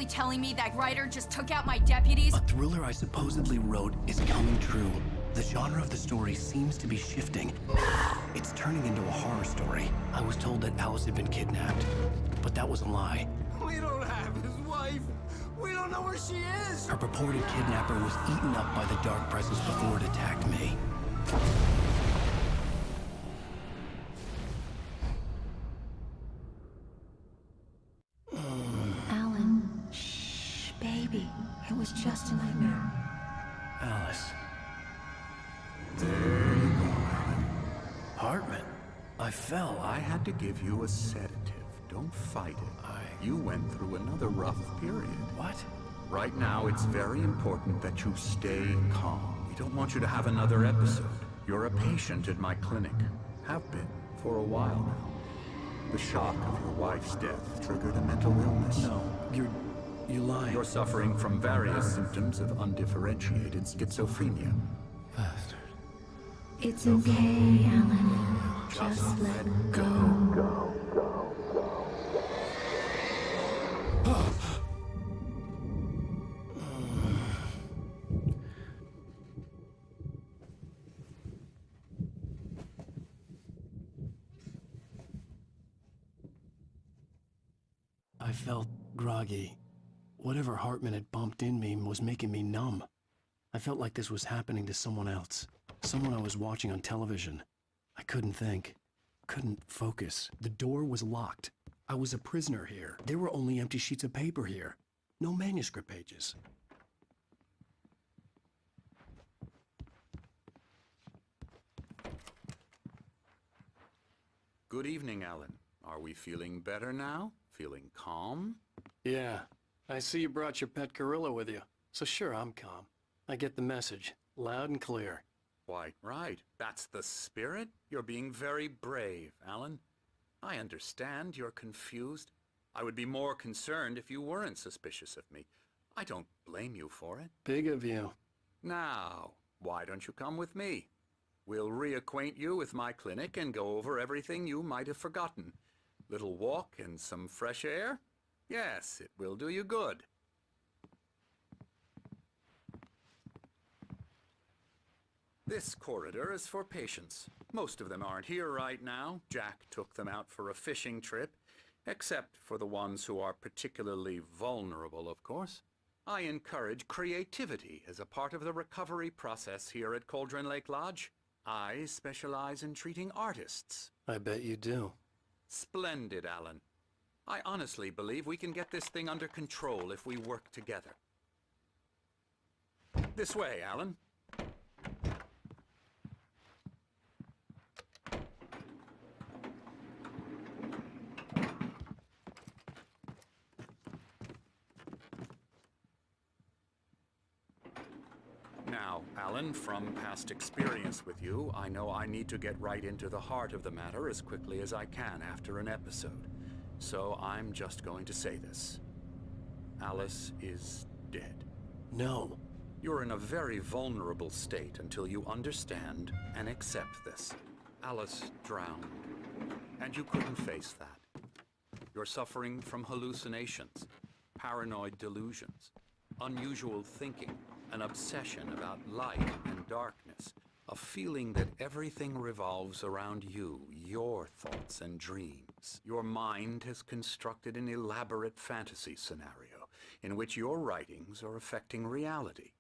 seriously telling me that writer just took out my deputies? A thriller I supposedly wrote is coming true. The genre of the story seems to be shifting. It's turning into a horror story. I was told that Alice had been kidnapped, but that was a lie. We don't have his wife. We don't know where she is. Her purported kidnapper was eaten up by the dark presence before it attacked me. Alan, shh, baby. It was just a nightmare. Alice. There you go, Alan. Hartman. I fell. I had to give you a sedative. Don't fight it. You went through another rough period. What? Right now, it's very important that you stay calm. We don't want you to have another episode. You're a patient at my clinic. Have been for a while now. The shock of your wife's death triggered a mental illness. No, you're lying. You're suffering from various symptoms of undifferentiated schizophrenia. Bastard. It's okay, Alan. Just let go. I felt groggy. Whatever Hartman had bumped in me was making me numb. I felt like this was happening to someone else. Someone I was watching on television. I couldn't think. Couldn't focus. The door was locked. I was a prisoner here. There were only empty sheets of paper here. No manuscript pages. Good evening, Alan. Are we feeling better now? Feeling calm? Yeah. I see you brought your pet gorilla with you. So sure, I'm calm. I get the message. Loud and clear. Why, right. That's the spirit. You're being very brave, Alan. I understand you're confused. I would be more concerned if you weren't suspicious of me. I don't blame you for it. Big of you. Now, why don't you come with me? We'll reacquaint you with my clinic and go over everything you might have forgotten. Little walk and some fresh air? Yes, it will do you good. This corridor is for patients. Most of them aren't here right now. Jack took them out for a fishing trip, except for the ones who are particularly vulnerable, of course. I encourage creativity as a part of the recovery process here at Cauldron Lake Lodge. I specialize in treating artists. I bet you do. Splendid, Alan. I honestly believe we can get this thing under control if we work together. This way, Alan. Now, Alan, from past experience with you, I know I need to get right into the heart of the matter as quickly as I can after an episode. So I'm just going to say this. Alice is dead. No. You're in a very vulnerable state until you understand and accept this. Alice drowned, and you couldn't face that. You're suffering from hallucinations, paranoid delusions, unusual thinking, an obsession about light and darkness, a feeling that everything revolves around you, your thoughts and dreams. Your mind has constructed an elaborate fantasy scenario in which your writings are affecting reality.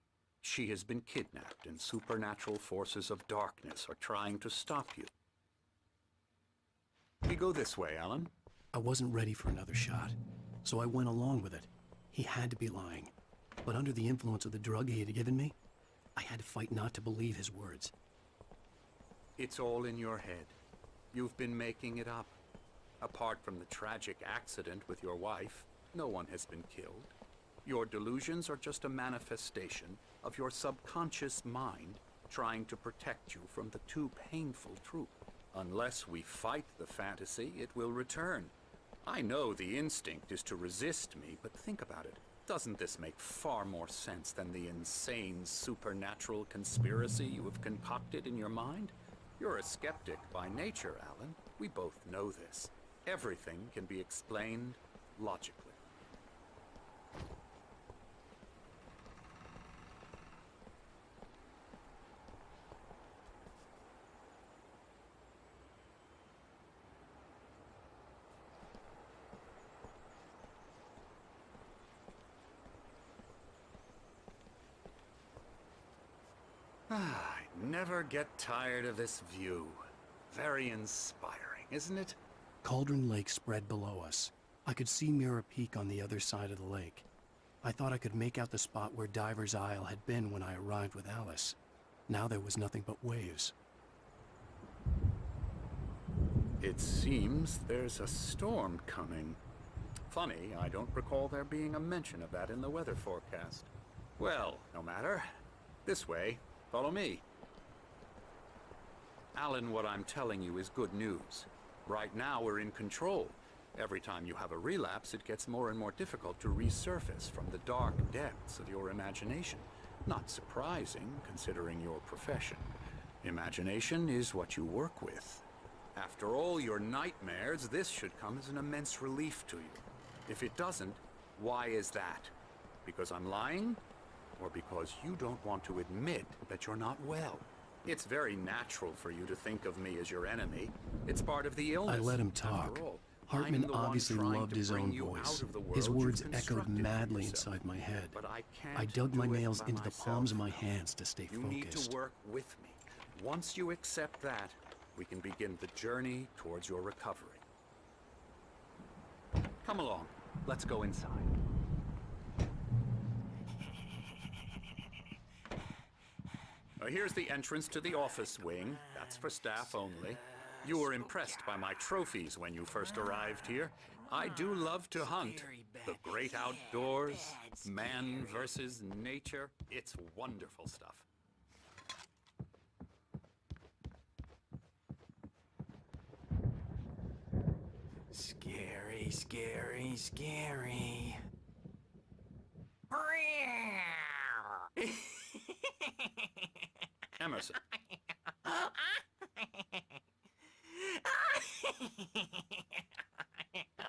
She has been kidnapped and supernatural forces of darkness are trying to stop you. We go this way, Alan. I wasn't ready for another shot, so I went along with it. He had to be lying. But under the influence of the drug he had given me, I had to fight not to believe his words. It's all in your head. You've been making it up. Apart from the tragic accident with your wife, no one has been killed. Your delusions are just a manifestation of your subconscious mind trying to protect you from the too painful truth. Unless we fight the fantasy, it will return. I know the instinct is to resist me, but think about it. Doesn't this make far more sense than the insane supernatural conspiracy you have concocted in your mind? You're a skeptic by nature, Alan. We both know this. Everything can be explained logically. never get tired of this view. Very inspiring, isn't it? Cauldron Lake spread below us. I could see Mirror Peak on the other side of the lake. I thought I could make out the spot where Diver's Isle had been when I arrived with Alice. Now there was nothing but waves. It seems there's a storm coming. Funny, I don't recall there being a mention of that in the weather forecast. Well, no matter. This way. Follow me. Alan, what I'm telling you is good news. Right now we're in control. Every time you have a relapse, it gets more and more difficult to resurface from the dark depths of your imagination. Not surprising, considering your profession. Imagination is what you work with. After all your nightmares, this should come as an immense relief to you. If it doesn't, why is that? Because I'm lying? Or because you don't want to admit that you're not well? It's very natural for you to think of me as your enemy. It's part of the illness. I let him talk. Hartman obviously loved his own voice. His words echoed madly inside my head. I dug my nails into the palms of my hands to stay focused. You need to work with me. Once you accept that, we can begin the journey towards your recovery. Come along. Let's go inside. Here's the entrance to the office wing. That's for staff only. You were impressed by my trophies when you first arrived here. I do love to hunt. The great outdoors, man versus nature. It's wonderful stuff. Scary, scary, scary. Emerson.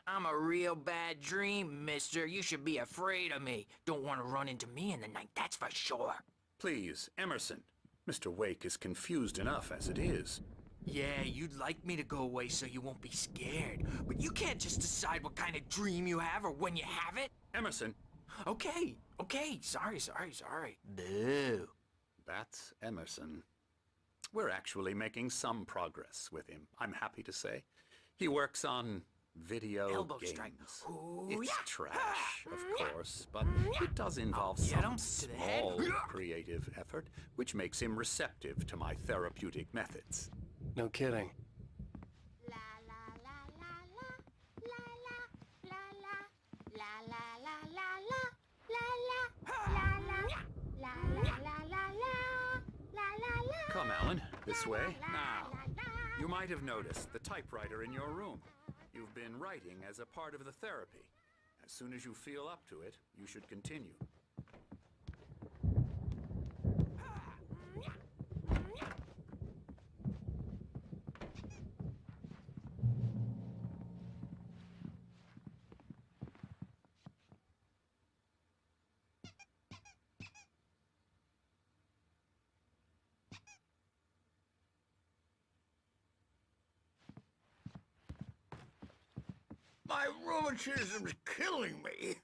I'm a real bad dream, mister. You should be afraid of me. Don't want to run into me in the night, that's for sure. Please, Emerson. Mr. Wake is confused enough as it is. Yeah, you'd like me to go away so you won't be scared. But you can't just decide what kind of dream you have or when you have it. Emerson. Okay. Sorry. Boo. That's Emerson. We're actually making some progress with him, I'm happy to say. He works on video Elbow games. strike. Ooh, It's yeah. trash, of course, but it does involve Get some him to the head. small creative effort, which makes him receptive to my therapeutic methods. No kidding. Come, Alan, this way. Now, you might have noticed the typewriter in your room. You've been writing as a part of the therapy. As soon as you feel up to it, you should continue. My rheumatism's killing me.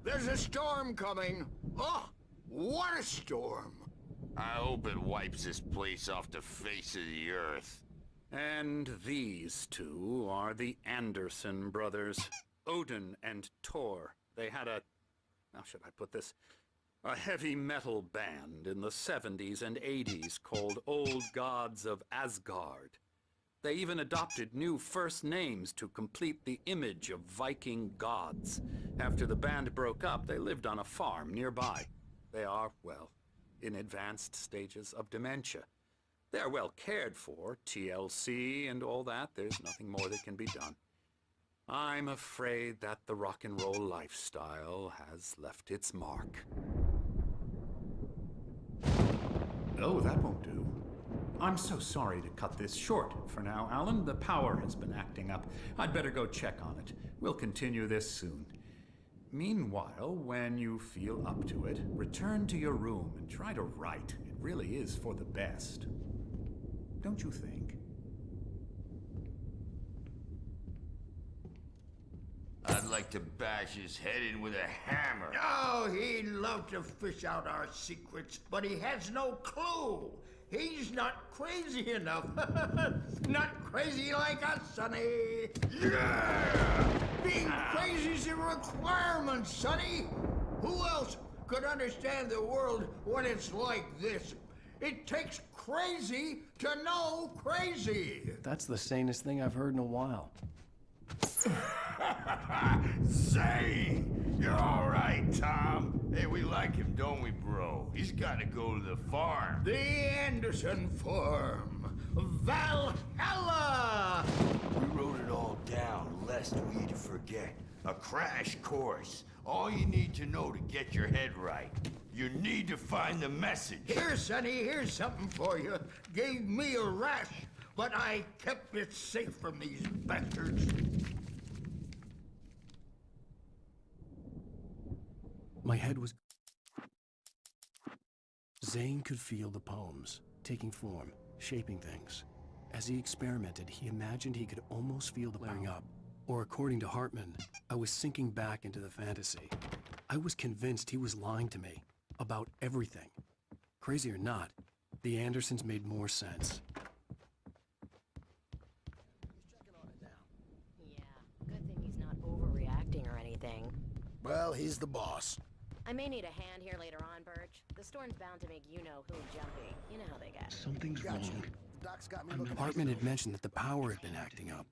There's a storm coming. Oh, what a storm. I hope it wipes this place off the face of the earth. And these two are the Anderson brothers, Odin and Thor. They had a, how should I put this, a heavy metal band in the 70s and 80s called Old Gods of Asgard. They even adopted new first names to complete the image of Viking gods. After the band broke up, they lived on a farm nearby. They are, well, in advanced stages of dementia. They're well cared for, TLC and all that. There's nothing more that can be done. I'm afraid that the rock and roll lifestyle has left its mark. Oh, that won't do. I'm so sorry to cut this short for now, Alan. The power has been acting up. I'd better go check on it. We'll continue this soon. Meanwhile, when you feel up to it, return to your room and try to write. It really is for the best. Don't you think? I'd like to bash his head in with a hammer. Oh, he'd love to fish out our secrets, but he has no clue. He's not crazy enough. Not crazy like us, Sonny. Yeah! Being crazy's a requirement, Sonny. Who else could understand the world when it's like this? It takes crazy to know crazy. That's the sanest thing I've heard in a while. Zane! You're all right, Tom. Hey, we like him, don't we, bro? He's got to go to the farm. The Anderson Farm. Valhalla! We wrote it all down, lest we'd forget. A crash course. All you need to know to get your head right. You need to find the message. Here, Sonny, here's something for you. Gave me a rash, but I kept it safe from these bastards. My head was... Zane could feel the poems, taking form, shaping things. As he experimented, he imagined he could almost feel the layering up. Or according to Hartman, I was sinking back into the fantasy. I was convinced he was lying to me about everything. Crazy or not, the Andersons made more sense. Yeah, good thing he's not overreacting or anything. Well, he's the boss. I may need a hand here later on, Birch. The storm's bound to make you-know-who jumpy. You know how they get. Something's Gotcha. wrong. Doc's got me looking. Hartman had mentioned that the power had been acting up.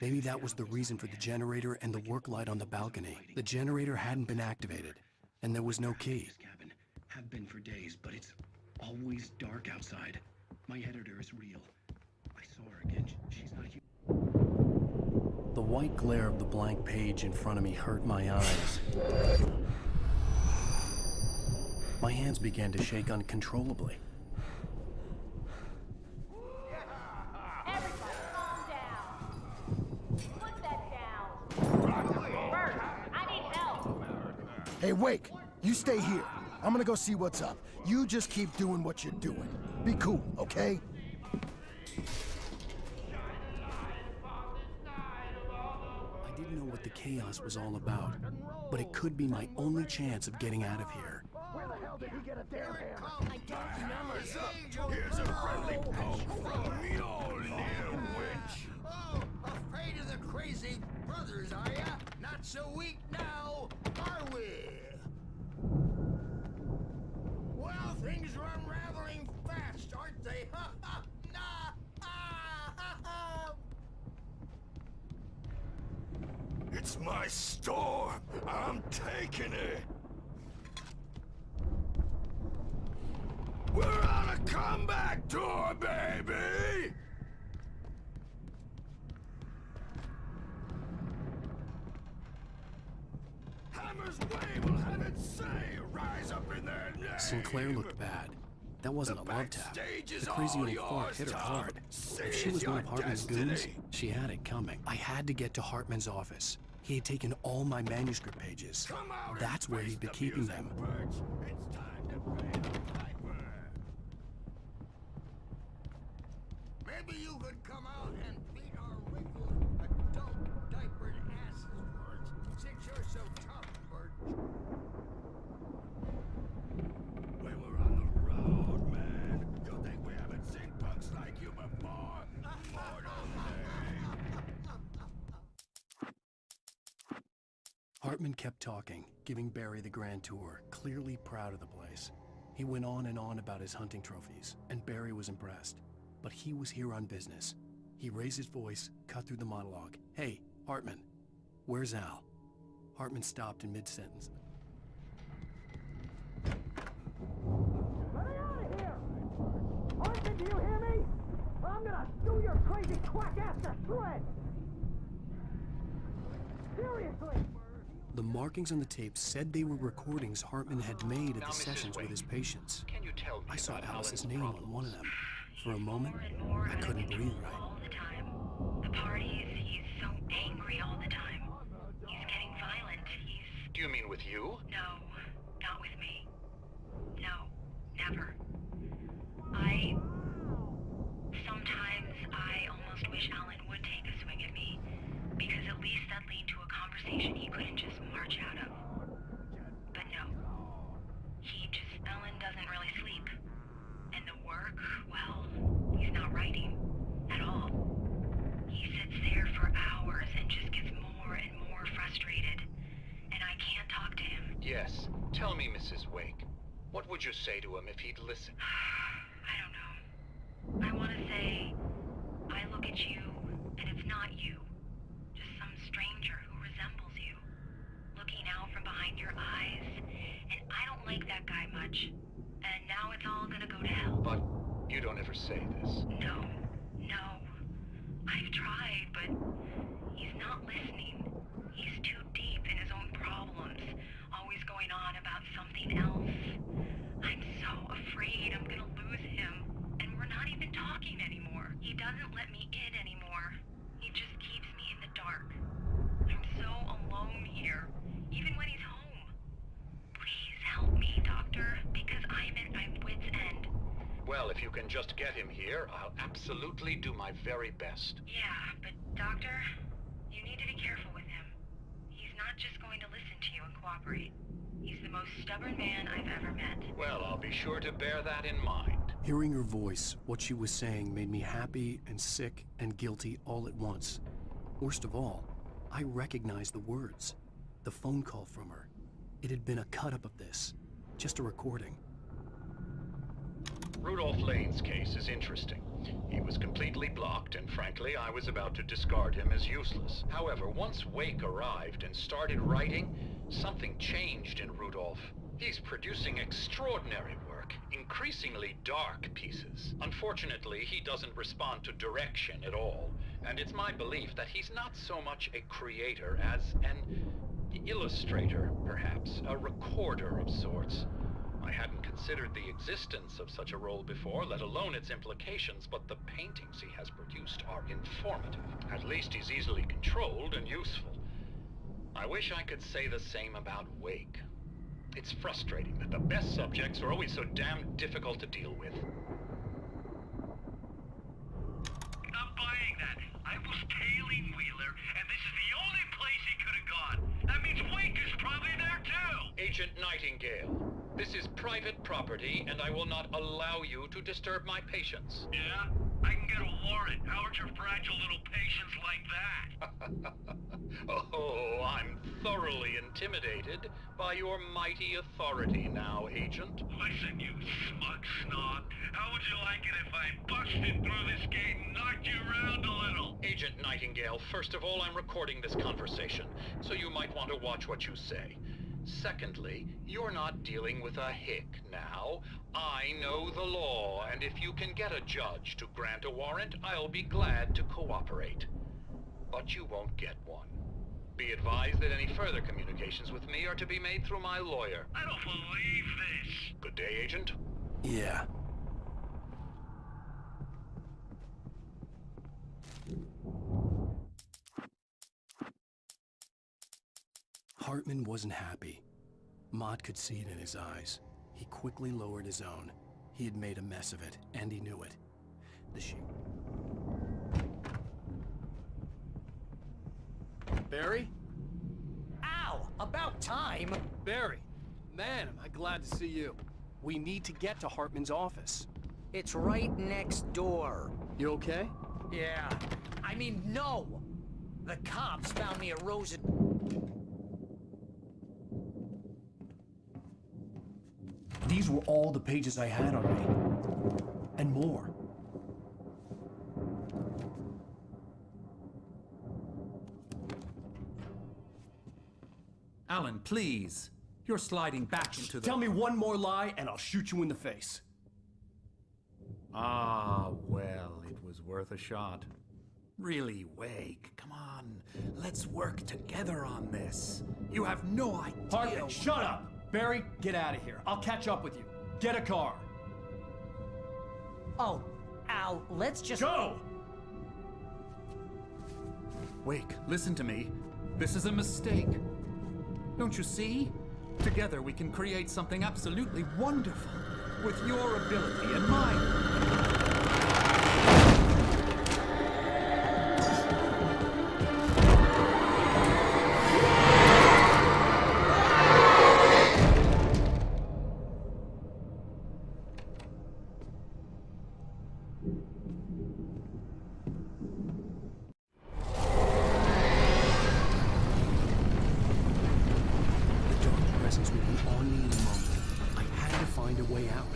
Maybe that was the reason for the generator and the work light on the balcony. The generator hadn't been activated, and there was no key. Cabin have been for days, but it's always dark outside. My editor is real. I saw her again. She's not here. The white glare of the blank page in front of me hurt my eyes. My hands began to shake uncontrollably. Everybody, calm down. Put that down. Bert, I need help. Hey, Wake, you stay here. I'm gonna go see what's up. You just keep doing what you're doing. Be cool, okay? I didn't know what the chaos was all about, but it could be my only chance of getting out of here. Where the hell did he get a damn hammer? I don't know. Here's a friendly poke from Mjolnir, witch. Oh, afraid of the crazy brothers, are ya? Not so weak now, are we? Well, things are unraveling fast, aren't they? Ha ha! Nah! Ah, ha, ha. It's my storm. I'm taking it. We're on a comeback tour, baby! Hammer's way will have its say. Rise up in their name. Sinclair looked bad. That wasn't a love tap. backstage is The crazy all old fart yours, hit her Tom. hard. If she was Seize one of your Hartman's destiny. goons, she had it coming. I had to get to Hartman's office. He had taken all my manuscript pages. Come out and That's where face he'd be the keeping music, them. Birch. It's time to pay the piper. Maybe you could come out and beat our wrinkled, adult, diapered asses for us, since you're so tough, Bert. We were on the road, man. You think we haven't seen punks like you before? Mortal Hartman kept talking, giving Barry the grand tour, clearly proud of the place. He went on and on about his hunting trophies, and Barry was impressed. But he was here on business. He raised his voice, cut through the monologue. Hey, Hartman, where's Al? Hartman stopped in mid-sentence. Let me out of here! Hartman, do you hear me? I'm gonna do your crazy quack ass to shreds! Seriously! The markings on the tape said they were recordings Hartman had made at the sessions with his patients. Can you tell me I saw about Alice's Alan's name on problems? one of them. For a moment, I couldn't breathe right. All the time. The parties, he's so angry all the time. He's getting violent. He's... Do you mean with you? No, not with me. No, never. Sometimes I almost wish Alan would take a swing at me, because at least that lead to a conversation he couldn't just march out of. But no. Alan doesn't really sleep. And the work, well, Yes. Tell me, Mrs. Wake. What would you say to him if he'd listen? I don't know. I want to say, I look at you, and it's not you. Just some stranger who resembles you. Looking out from behind your eyes, and I don't like that guy much. And now it's all gonna go to hell. But you don't ever say this. No. I've tried, but he's not listening. He's too deep in his own problems, always going on about something else. I'm so afraid I'm gonna lose him, and we're not even talking anymore. He doesn't let me in anymore. He just keeps me in the dark. I'm so alone here, even when he's home. Please help me, Doctor, because I'm at my wit's end. Well, if you can just get him here, I'll absolutely do my very best. Yeah, but Doctor, you need to be careful with him. He's not just going to listen to you and cooperate. He's the most stubborn man I've ever met. Well, I'll be sure to bear that in mind. Hearing her voice, what she was saying made me happy and sick and guilty all at once. Worst of all, I recognized the words. The phone call from her. It had been a cut-up of this. Just a recording. Rudolph Lane's case is interesting. He was completely blocked, and frankly, I was about to discard him as useless. However, once Wake arrived and started writing, something changed in Rudolph. He's producing extraordinary work, increasingly dark pieces. Unfortunately, he doesn't respond to direction at all, and it's my belief that he's not so much a creator as an illustrator, perhaps, a recorder of sorts. I hadn't considered the existence of such a role before, let alone its implications, but the paintings he has produced are informative. At least he's easily controlled and useful. I wish I could say the same about Wake. It's frustrating that the best subjects are always so damn difficult to deal with. Not buying that. I was tailing Wheeler, and this is the only place he could have gone. That means Wake is probably there too! Agent Nightingale. This is private property, and I will not allow you to disturb my patients. Yeah? I can get a warrant. How are your fragile little patients like that? Oh, I'm thoroughly intimidated by your mighty authority now, Agent. Listen, you smug snob. How would you like it if I busted through this gate and knocked you around a little? Agent Nightingale, first of all, I'm recording this conversation, so you might want to watch what you say. Secondly, you're not dealing with a hick now. I know the law, and if you can get a judge to grant a warrant, I'll be glad to cooperate. But you won't get one. Be advised that any further communications with me are to be made through my lawyer. I don't believe this. Good day, Agent. Yeah. Hartman wasn't happy. Mott could see it in his eyes. He quickly lowered his own. He had made a mess of it, and he knew it. The sheep. Barry? Ow! About time! Barry! Man, am I glad to see you. We need to get to Hartman's office. It's right next door. You okay? Yeah. I mean, no! The cops found me a rose at... These were all the pages I had on me. And more. Alan, please. You're sliding back into the... Tell me one more lie and I'll shoot you in the face. Ah, well, it was worth a shot. Really, Wake, come on. Let's work together on this. You have no idea... Hartman, shut up! Barry, get out of here. I'll catch up with you. Get a car. Oh, Al, let's just... Go! Wake, listen to me. This is a mistake. Don't you see? Together we can create something absolutely wonderful. With your ability and mine. consequences would be on me in a moment. I had to find a way out.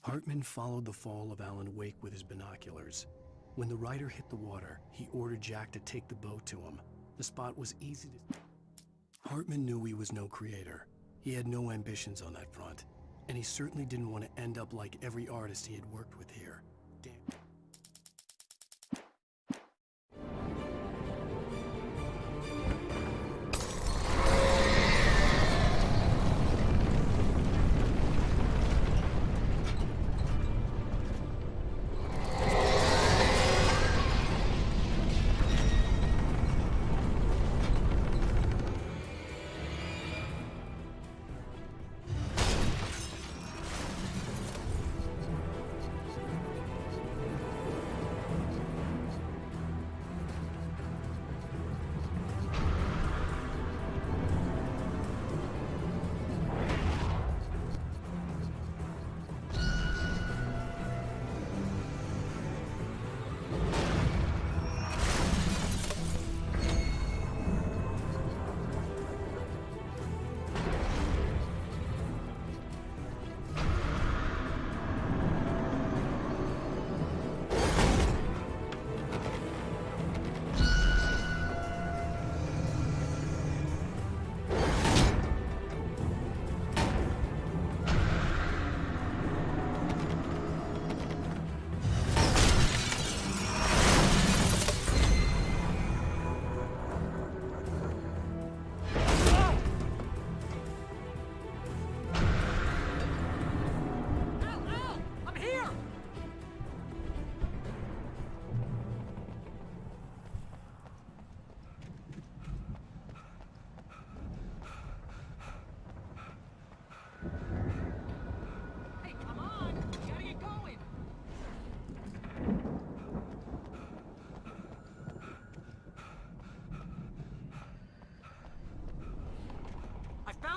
Hartman followed the fall of Alan Wake with his binoculars. When the rider hit the water, he ordered Jack to take the boat to him. The spot was easy to... Hartman knew he was no creator. He had no ambitions on that front, and he certainly didn't want to end up like every artist he had worked with here. Damn.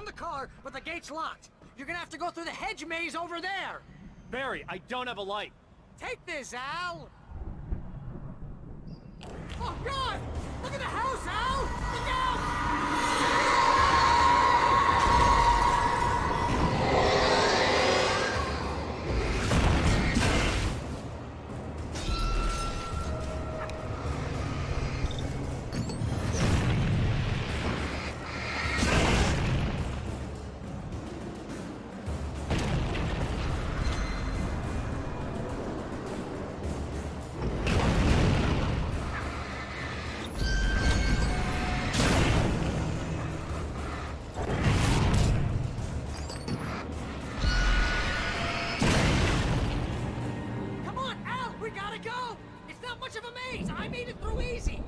The car, but the gate's locked. You're gonna have to go through the hedge maze over there. Barry, I don't have a light. Take this, Al. Oh, God! Look at the house, Al! Look out! not much of a maze. I made it through easy.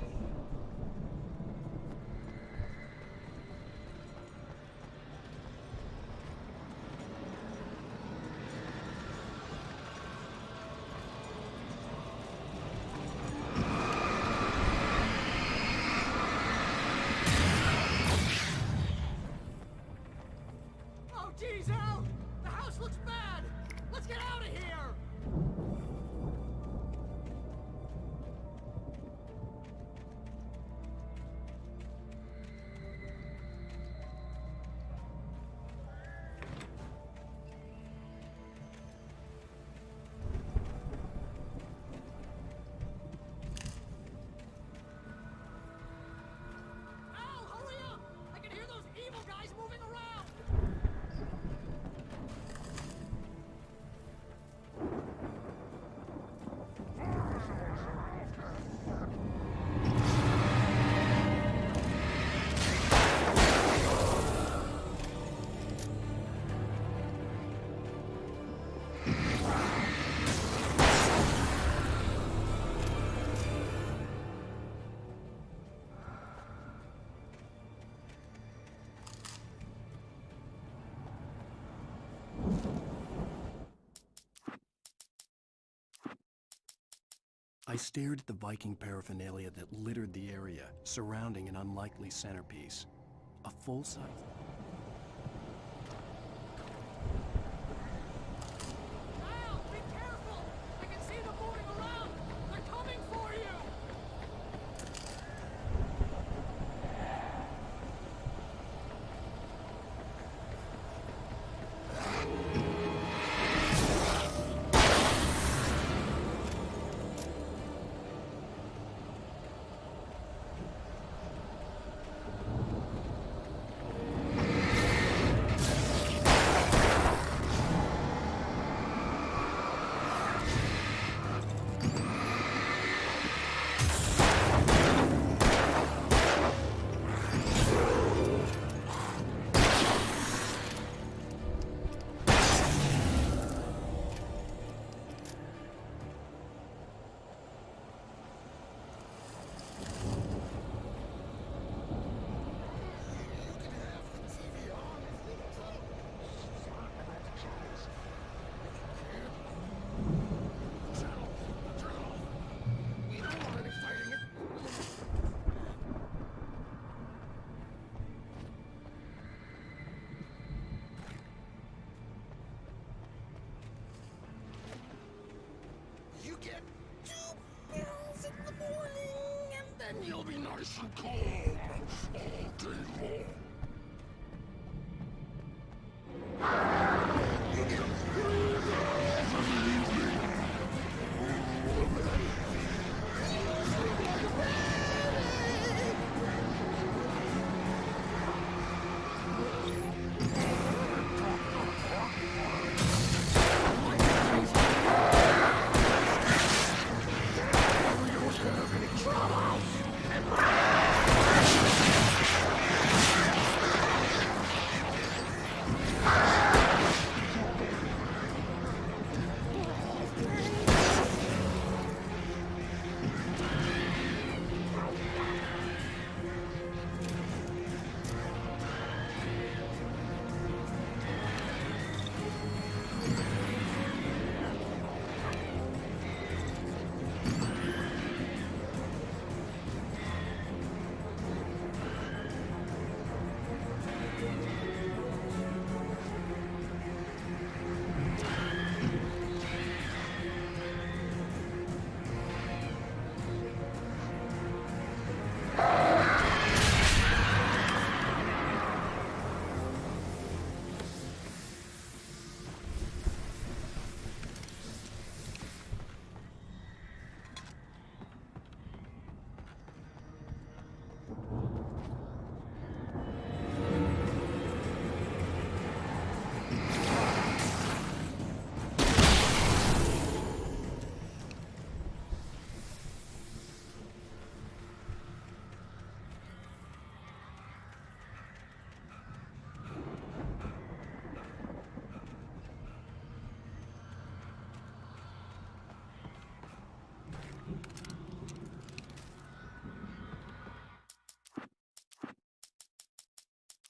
Oh, geez, Al! The house looks bad! Let's get out of here! Al, hurry up! I can hear those evil guys moving around! I stared at the Viking paraphernalia that littered the area, surrounding an unlikely centerpiece. A full-size... Al, be careful! I can see them moving around! They're coming for you! You get 2 pills in the morning, and then you'll be nice and calm all day long. You get 3 pills in the evening. Troubles.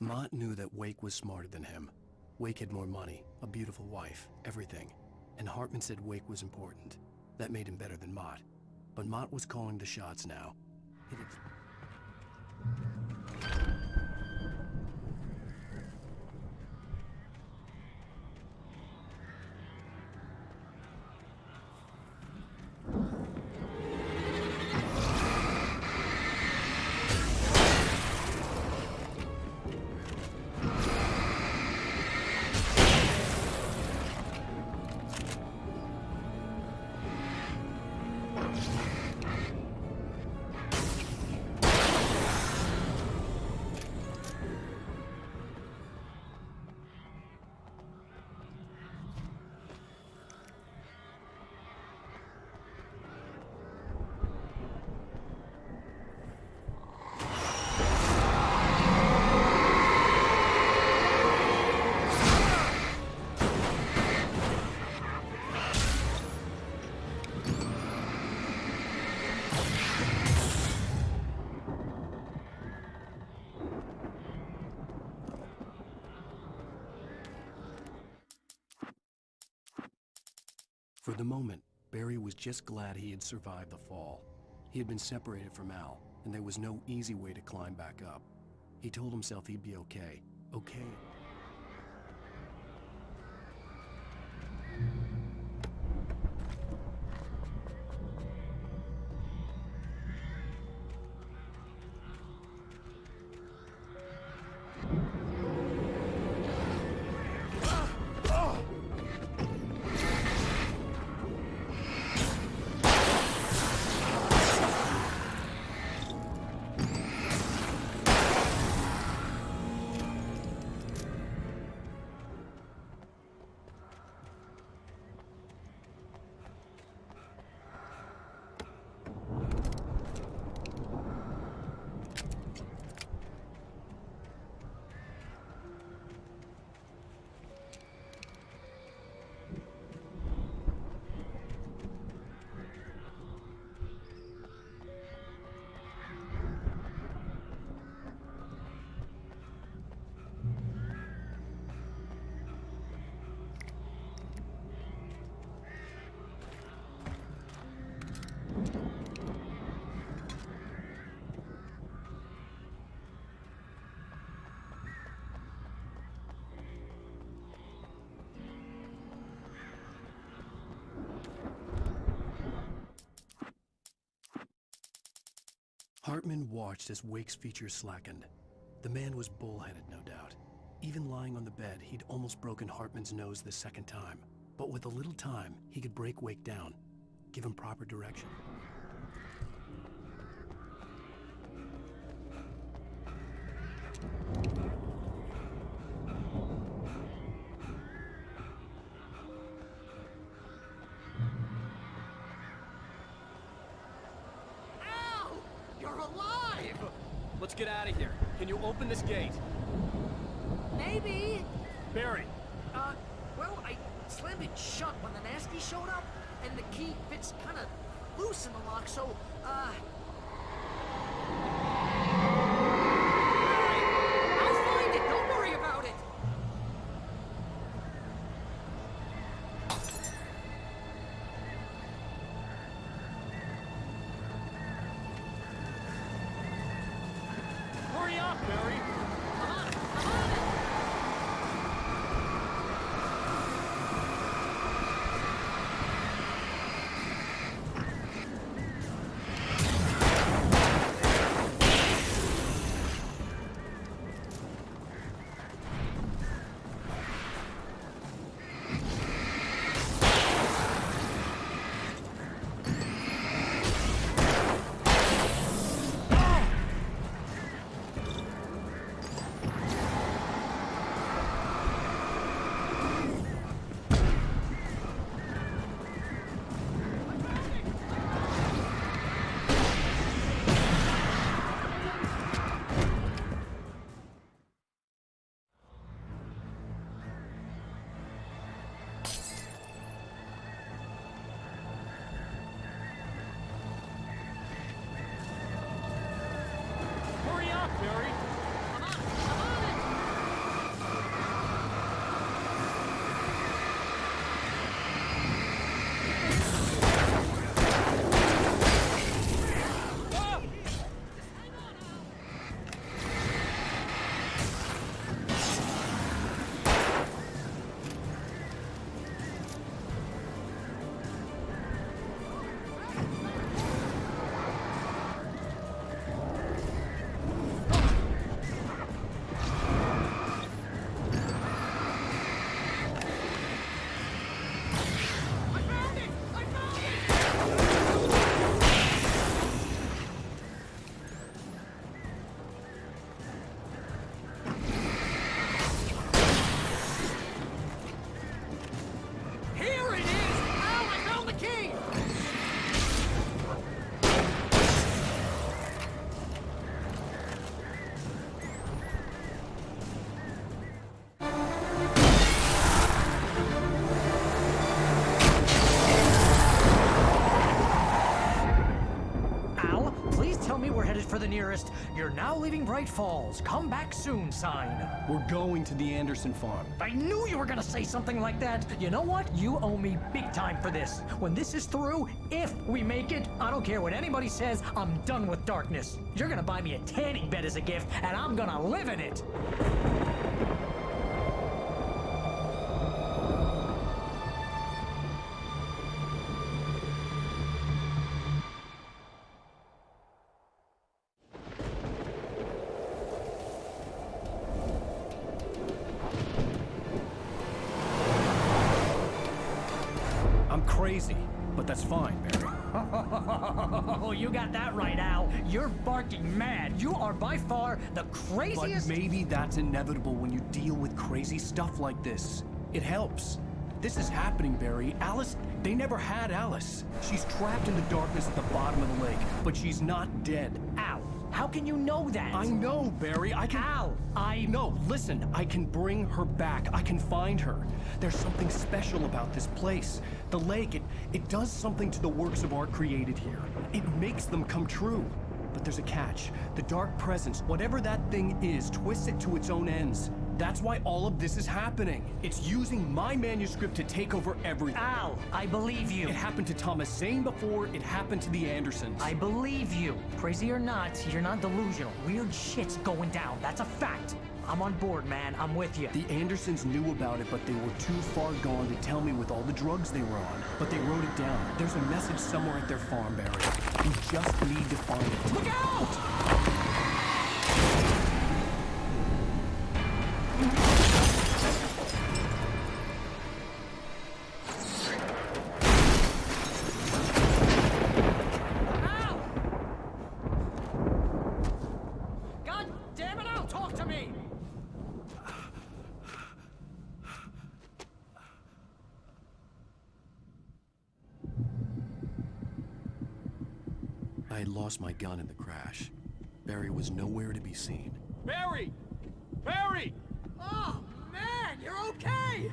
Mott knew that Wake was smarter than him. Wake had more money, a beautiful wife, everything. And Hartman said Wake was important. That made him better than Mott. But Mott was calling the shots now. For the moment, Barry was just glad he had survived the fall. He had been separated from Al, and there was no easy way to climb back up. He told himself he'd be okay. Okay. Hartman watched as Wake's features slackened. The man was bullheaded, no doubt. Even lying on the bed, he'd almost broken Hartman's nose the second time. But with a little time, he could break Wake down, give him proper direction. Let's get out of here. Can you open this gate? Maybe. Barry. Well, I slammed it shut when the nasty showed up, and the key fits kind of loose in the lock, so, Barry, I'll find it. Don't worry about it. Hurry up, Barry! I'm on it! You're now leaving Bright Falls. Come back soon sign. We're going to the Anderson farm. I knew you were gonna say something like that. You know what? You owe me big time for this. When this is through, if we make it, I don't care what anybody says, I'm done with darkness. You're gonna buy me a tanning bed as a gift, and I'm gonna live in it. I'm crazy, but that's fine, Barry. Oh, you got that right, Al. You're barking mad. You are by far the craziest... But maybe that's inevitable when you deal with crazy stuff like this. It helps. This is happening, Barry. Alice, they never had Alice. She's trapped in the darkness at the bottom of the lake, but she's not dead. Al, how can you know that? I know, Barry. I can... Al, No, listen. I can bring her back. I can find her. There's something special about this place. The lake, it does something to the works of art created here. It makes them come true. But there's a catch. The dark presence, whatever that thing is, twists it to its own ends. That's why all of this is happening. It's using my manuscript to take over everything. Al, I believe you. It happened to Thomas Zane before, it happened to the Andersons. I believe you. Crazy or not, you're not delusional. Weird shit's going down. That's a fact. I'm on board, man. I'm with you. The Andersons knew about it, but they were too far gone to tell me with all the drugs they were on. But they wrote it down. There's a message somewhere at their farm, Barry. We just need to find it. Look out! God damn it, Al, talk to me! I had lost my gun in the crash. Barry was nowhere to be seen. Barry! Barry! Oh, man, you're okay!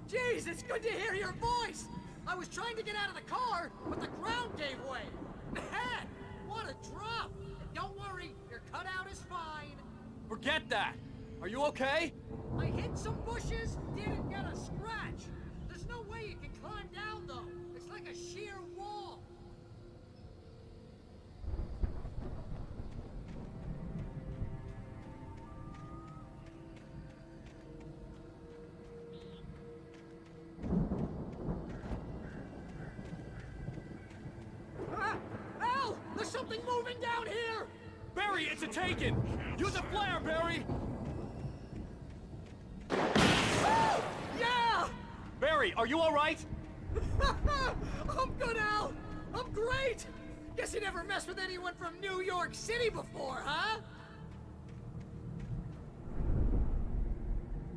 Jeez, it's good to hear your voice! I was trying to get out of the car, but the ground gave way. Man, what a drop! Don't worry, your cutout is fine. Forget that! Are you okay? I hit some bushes, didn't get a scratch. There's no way you can climb down, though. It's like a sheer wall. Al! There's something moving down here! Barry, it's a taken! Use a flare, Barry! Yeah! Barry, are you alright? I'm good, Al! I'm great! Guess you never messed with anyone from New York City before, huh?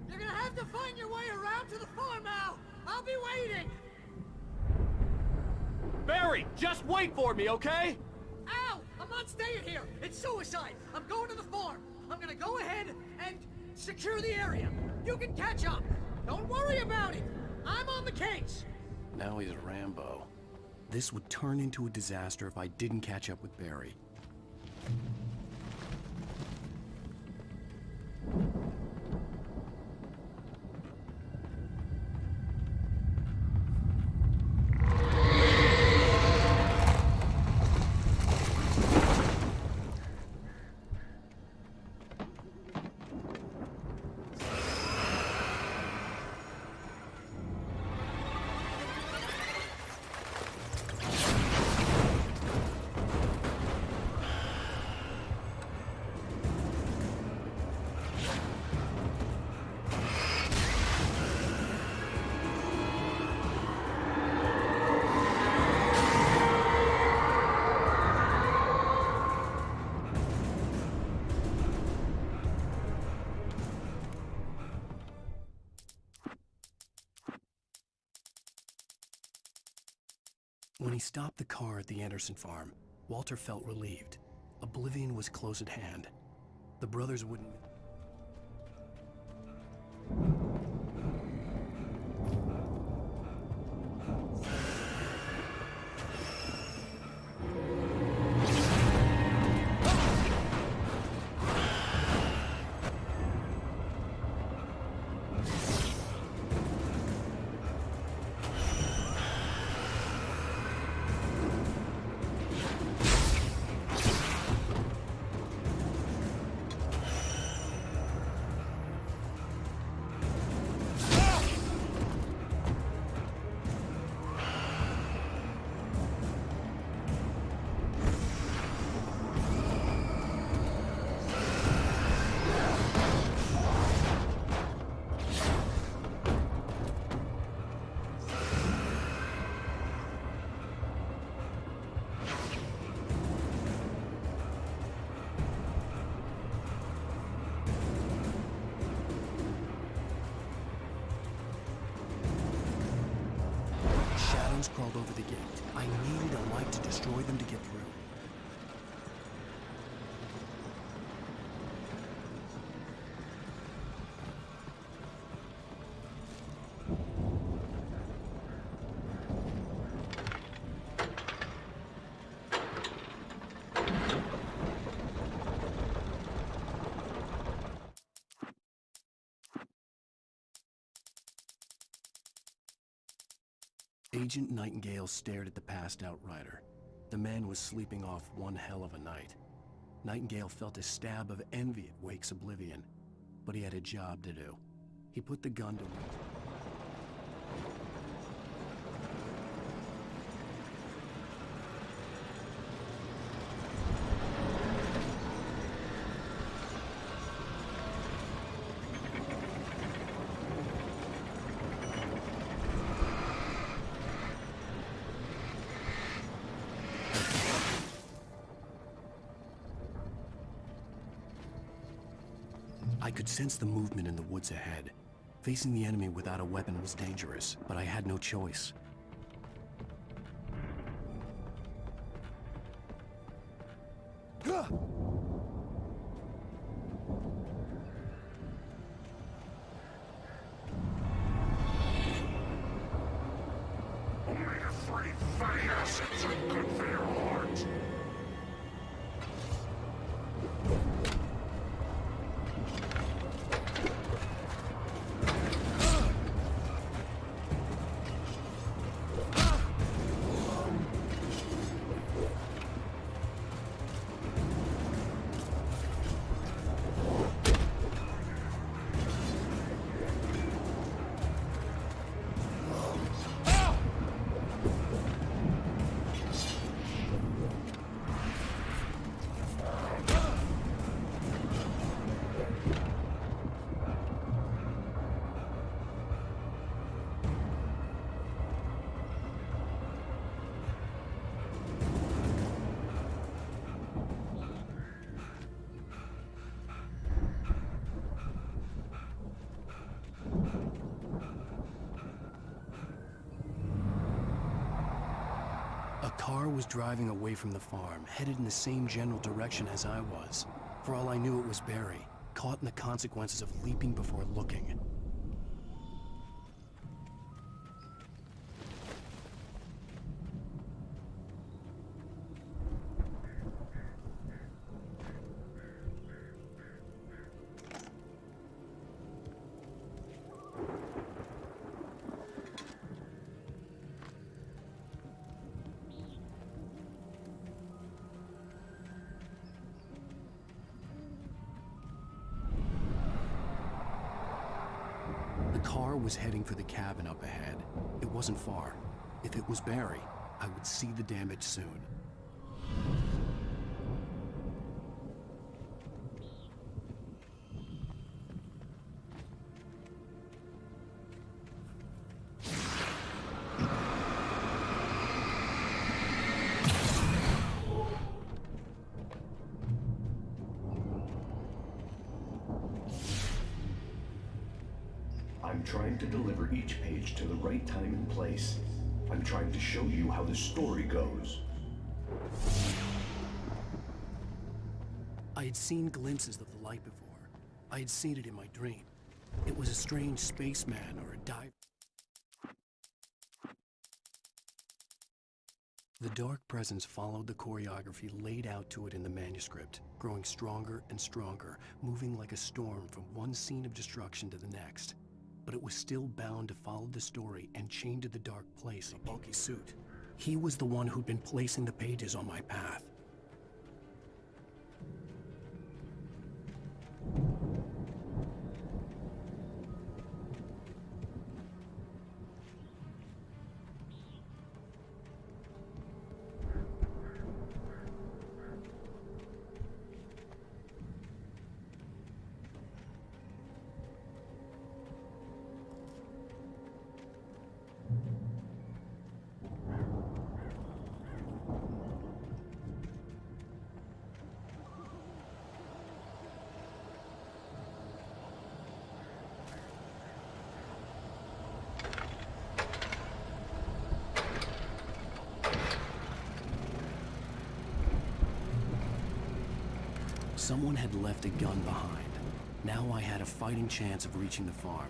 You're gonna have to find your way around to the farm, Al! I'll be waiting! Barry, just wait for me, okay? Al! I'm not staying here! It's suicide! I'm going to the farm! I'm gonna go ahead and secure the area! You can catch up! Don't worry about it! I'm on the case! Now he's Rambo. This would turn into a disaster if I didn't catch up with Barry. When he stopped the car at the Anderson farm, Walter felt relieved. Oblivion was close at hand. The brothers wouldn't... Hounds crawled over the gate. I needed a light to destroy them to get through. Agent Nightingale stared at the passed-out rider. The man was sleeping off one hell of a night. Nightingale felt a stab of envy at Wake's oblivion, but he had a job to do. He put the gun to Wake. I could sense the movement in the woods ahead. Facing the enemy without a weapon was dangerous, but I had no choice. Only afraid fatty acids are good for your heart. A car was driving away from the farm, headed in the same general direction as I was. For all I knew, it was Barry, caught in the consequences of leaping before looking. The car was heading for the cabin up ahead. It wasn't far. If it was Barry, I would see the damage soon. I'm trying to deliver each page to the right time and place. I'm trying to show you how the story goes. I had seen glimpses of the light before. I had seen it in my dream. It was a strange spaceman or a diver. The dark presence followed the choreography laid out to it in the manuscript, growing stronger and stronger, moving like a storm from one scene of destruction to the next. But it was still bound to follow the story and chained to the dark place in a bulky suit. He was the one who'd been placing the pages on my path. Someone had left a gun behind. Now I had a fighting chance of reaching the farm.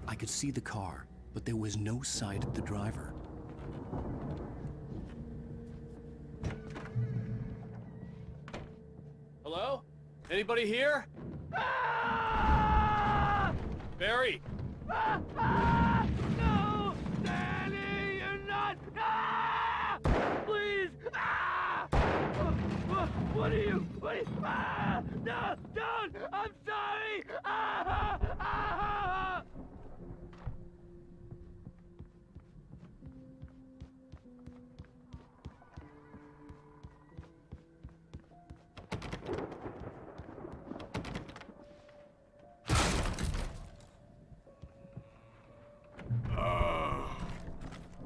I could see the car, but there was no sight of the driver. Hello? Anybody here? Barry! No! Danny, you're not! Please! What are you? No! Don't! I'm sorry!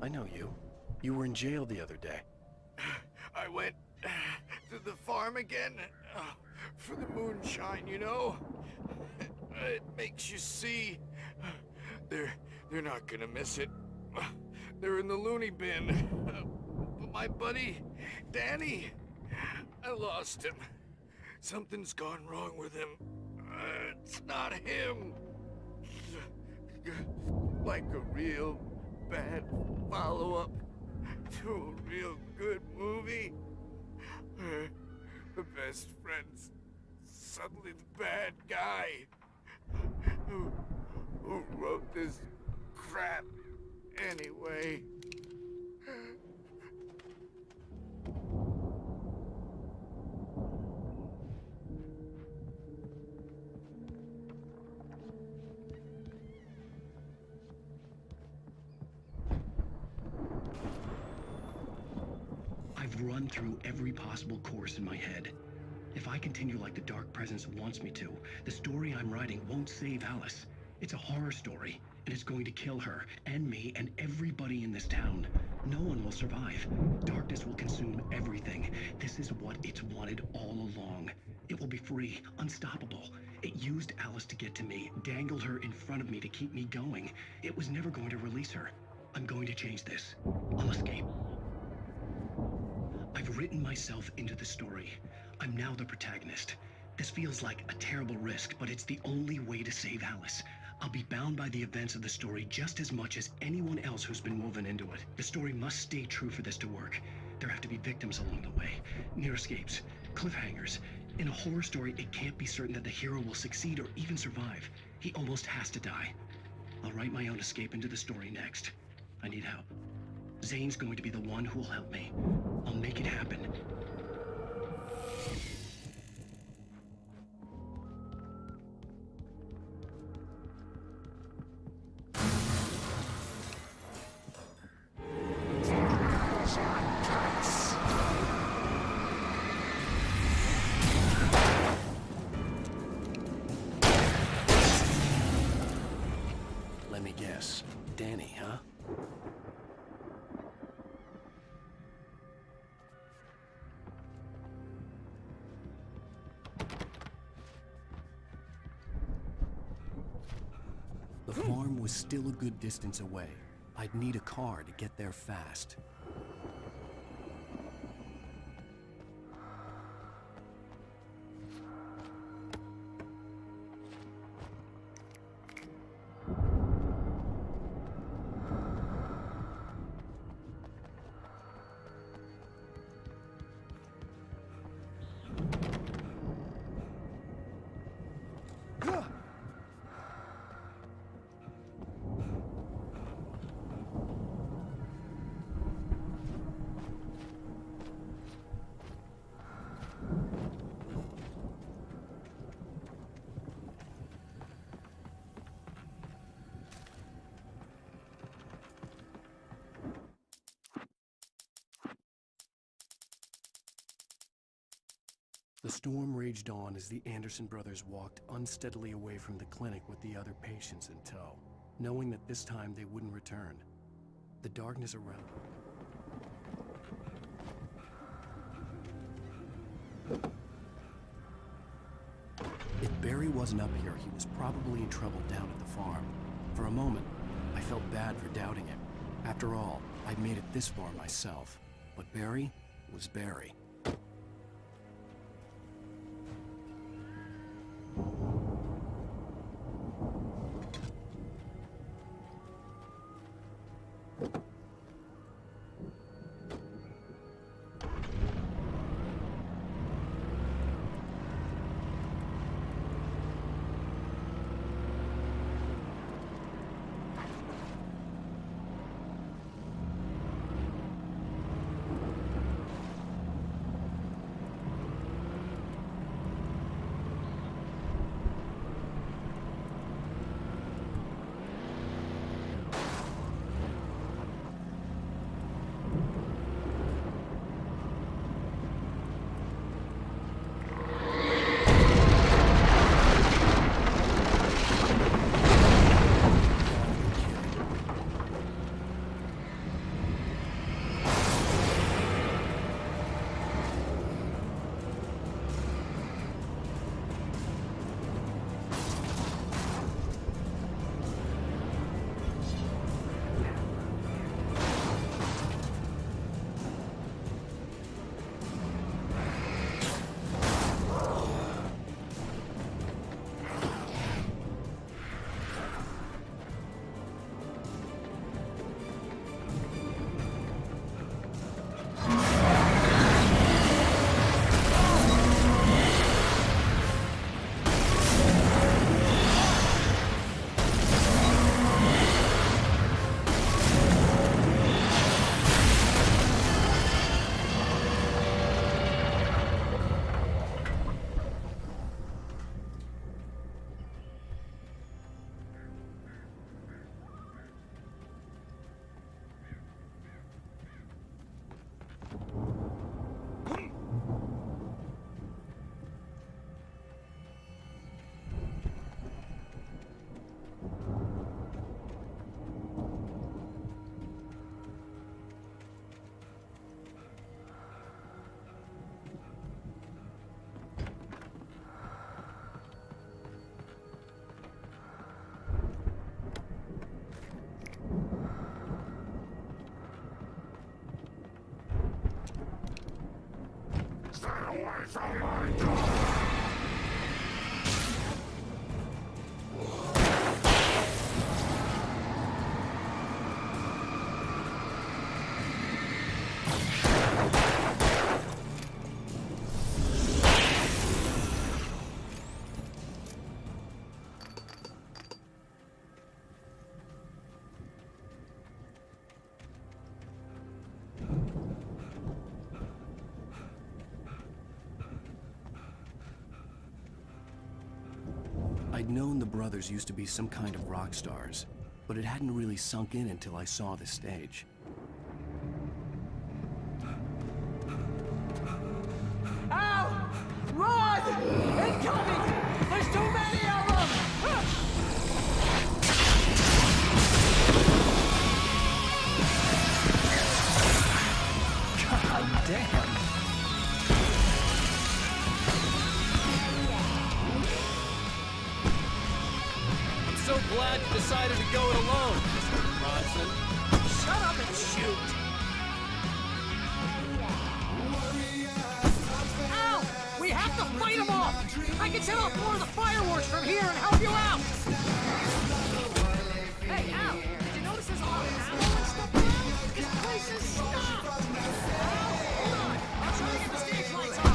I know you. You were in jail the other day. I went to the farm again for the moonshine, you know? It makes you see. They're not gonna miss it. They're in the loony bin. But my buddy, Danny, I lost him. Something's gone wrong with him. It's not him. Like a real bad follow-up to a real good movie. The best friend's suddenly the bad guy. Who wrote this crap anyway? I've run through every possible course in my head. If I continue like the Dark Presence wants me to, the story I'm writing won't save Alice. It's a horror story, and it's going to kill her, and me, and everybody in this town. No one will survive. Darkness will consume everything. This is what it's wanted all along. It will be free, unstoppable. It used Alice to get to me, dangled her in front of me to keep me going. It was never going to release her. I'm going to change this. I'll escape. I've written myself into the story. I'm now the protagonist. This feels like a terrible risk, but it's the only way to save Alice. I'll be bound by the events of the story just as much as anyone else who's been woven into it. The story must stay true for this to work. There have to be victims along the way, near escapes, cliffhangers. In a horror story, it can't be certain that the hero will succeed or even survive. He almost has to die. I'll write my own escape into the story next. I need help. Zane's going to be the one who will help me. I'll make it happen. Let me guess. Danny, huh? The farm was still a good distance away. I'd need a car to get there fast. The storm raged on as the Anderson brothers walked unsteadily away from the clinic with the other patients in tow, knowing that this time they wouldn't return. The darkness around If Barry wasn't up here, he was probably in trouble down at the farm. For a moment, I felt bad for doubting him. After all, I'd made it this far myself. But Barry was Barry. I'd known the brothers used to be some kind of rock stars, but it hadn't really sunk in until I saw the stage. Ow! Run! Incoming! There's too many of them! God damn! I'm so glad you decided to go it alone, Mr. Bronson. Shut up and shoot! Ow! We have to fight them off! I can set off more of the fireworks from here and help you out! Hey, Al! Did you notice there's a lot of ammo and stuff around? This place is stopped! Al, hold on! I'll try to get the stage lights on!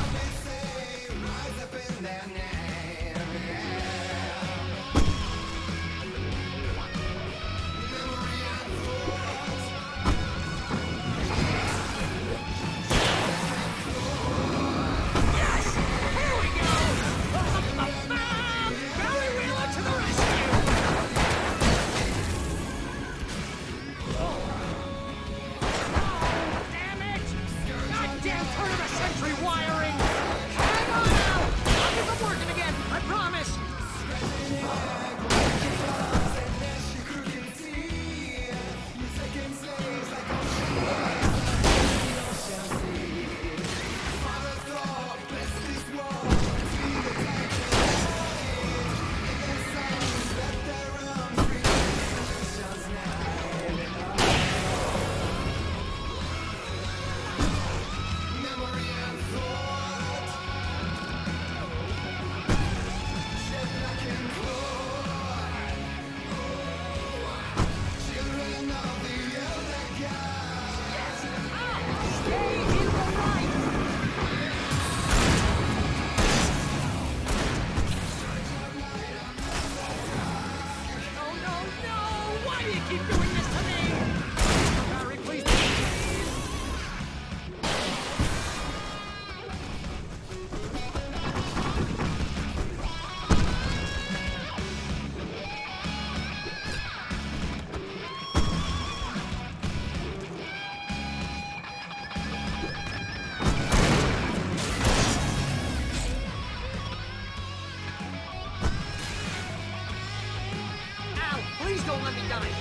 Don't let me die here.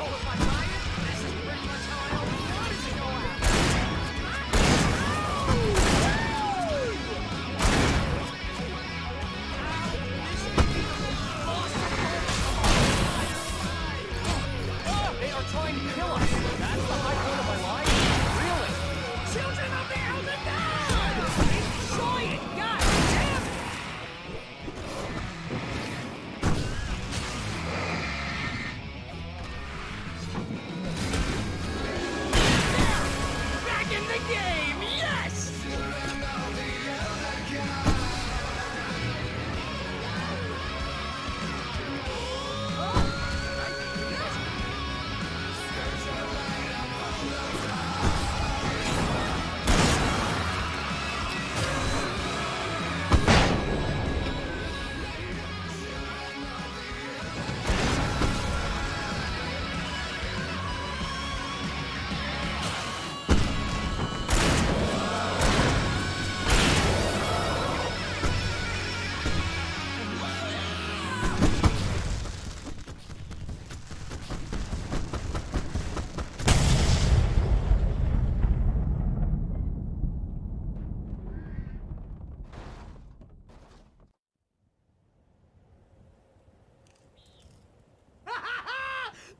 Oh, if I buy it, this is pretty much how I always wanted to go out. Oh, they are trying to kill us. That's the high point of my life? Really? Children of the Elder God! Enjoy it, God damn it! Back in the game, yes!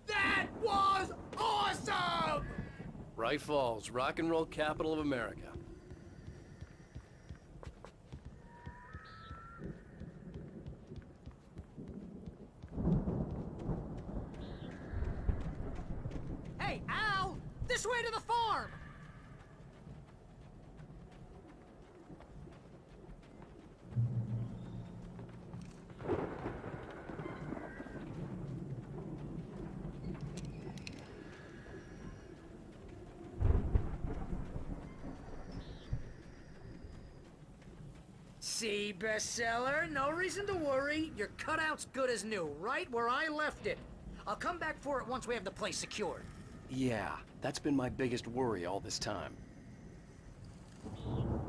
That was awesome! Bright Falls, rock and roll capital of America. Hey, Al! This way to the farm! See, bestseller, no reason to worry. Your cutout's good as new, right where I left it. I'll come back for it once we have the place secured. Yeah, that's been my biggest worry all this time.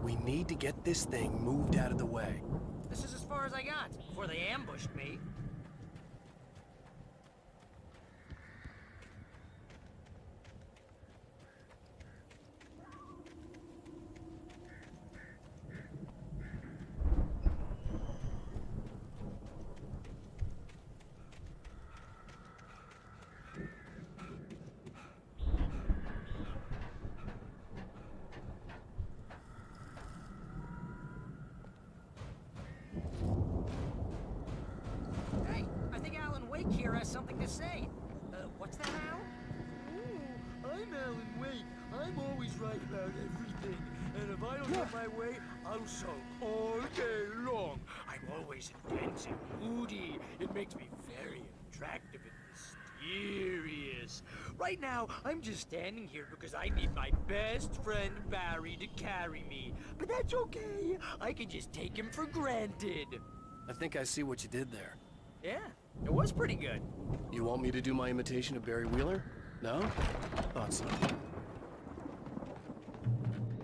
We need to get this thing moved out of the way. This is as far as I got, before they ambushed me. Hey, I think Alan Wake here has something to say. What's that, Al? Oh, I'm Alan Wake. I'm always right about everything. And if I don't get my way, I'll sulk all day long. I'm always intense and moody. It makes me very attractive and mysterious. Right now, I'm just standing here because I need my best friend Barry to carry me. But that's okay. I can just take him for granted. I think I see what you did there. Yeah, it was pretty good. You want me to do my imitation of Barry Wheeler? No? Thought so.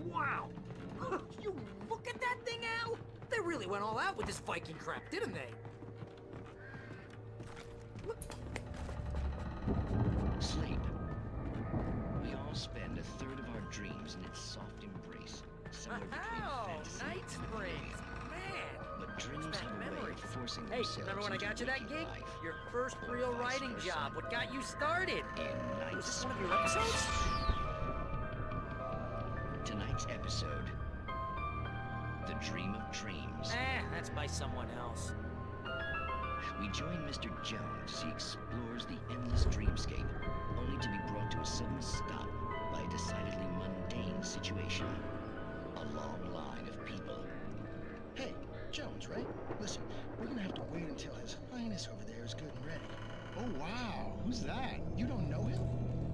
Wow! You look at that thing, Al! They really went all out with this Viking crap, didn't they? Sleep. We all spend a third of our dreams in its soft embrace, somewhere between fantasy Night and springs! reality. Man! But dreams have a way of forcing Hey, themselves remember when I into got you that waking gig? life, Your first real vice writing versa. job, what got you started? In Was this night one of your episodes? Tonight's episode, The Dream of Dreams. That's by someone else. We join Mr. Jones as he explores the endless dreamscape, only to be brought to a sudden stop by a decidedly mundane situation. A long line of people. Hey, Jones, right? Listen, we're gonna have to wait until His Highness over there is good and ready. Oh, wow. Who's that? You don't know him?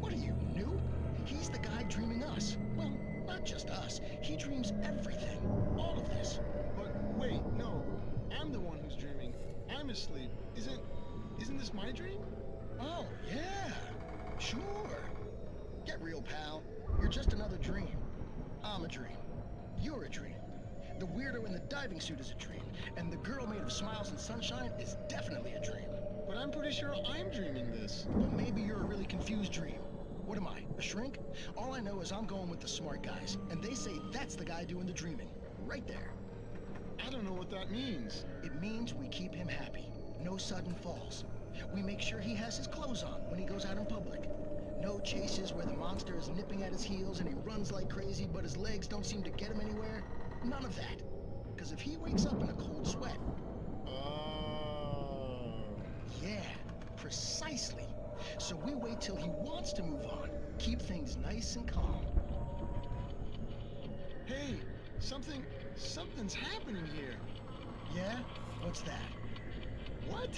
What are you, new? He's the guy dreaming us. Well, not just us. He dreams everything. All of this. But wait, no. I'm the one who's dreaming. I'm asleep. Isn't this my dream? Oh, yeah. Sure. Get real, pal. You're just another dream. I'm a dream. You're a dream. The weirdo in the diving suit is a dream. And the girl made of smiles and sunshine is definitely a dream. But I'm pretty sure I'm dreaming this. But maybe you're a really confused dream. What am I, a shrink? All I know is I'm going with the smart guys, and they say that's the guy doing the dreaming. Right there. I don't know what that means. It means we keep him happy. No sudden falls. We make sure he has his clothes on when he goes out in public. No chases where the monster is nipping at his heels and he runs like crazy, but his legs don't seem to get him anywhere. None of that. Because if he wakes up in a cold sweat... Yeah, precisely. So we wait till he wants to move on. Keep things nice and calm. Hey, something's happening here. Yeah? What's that? What?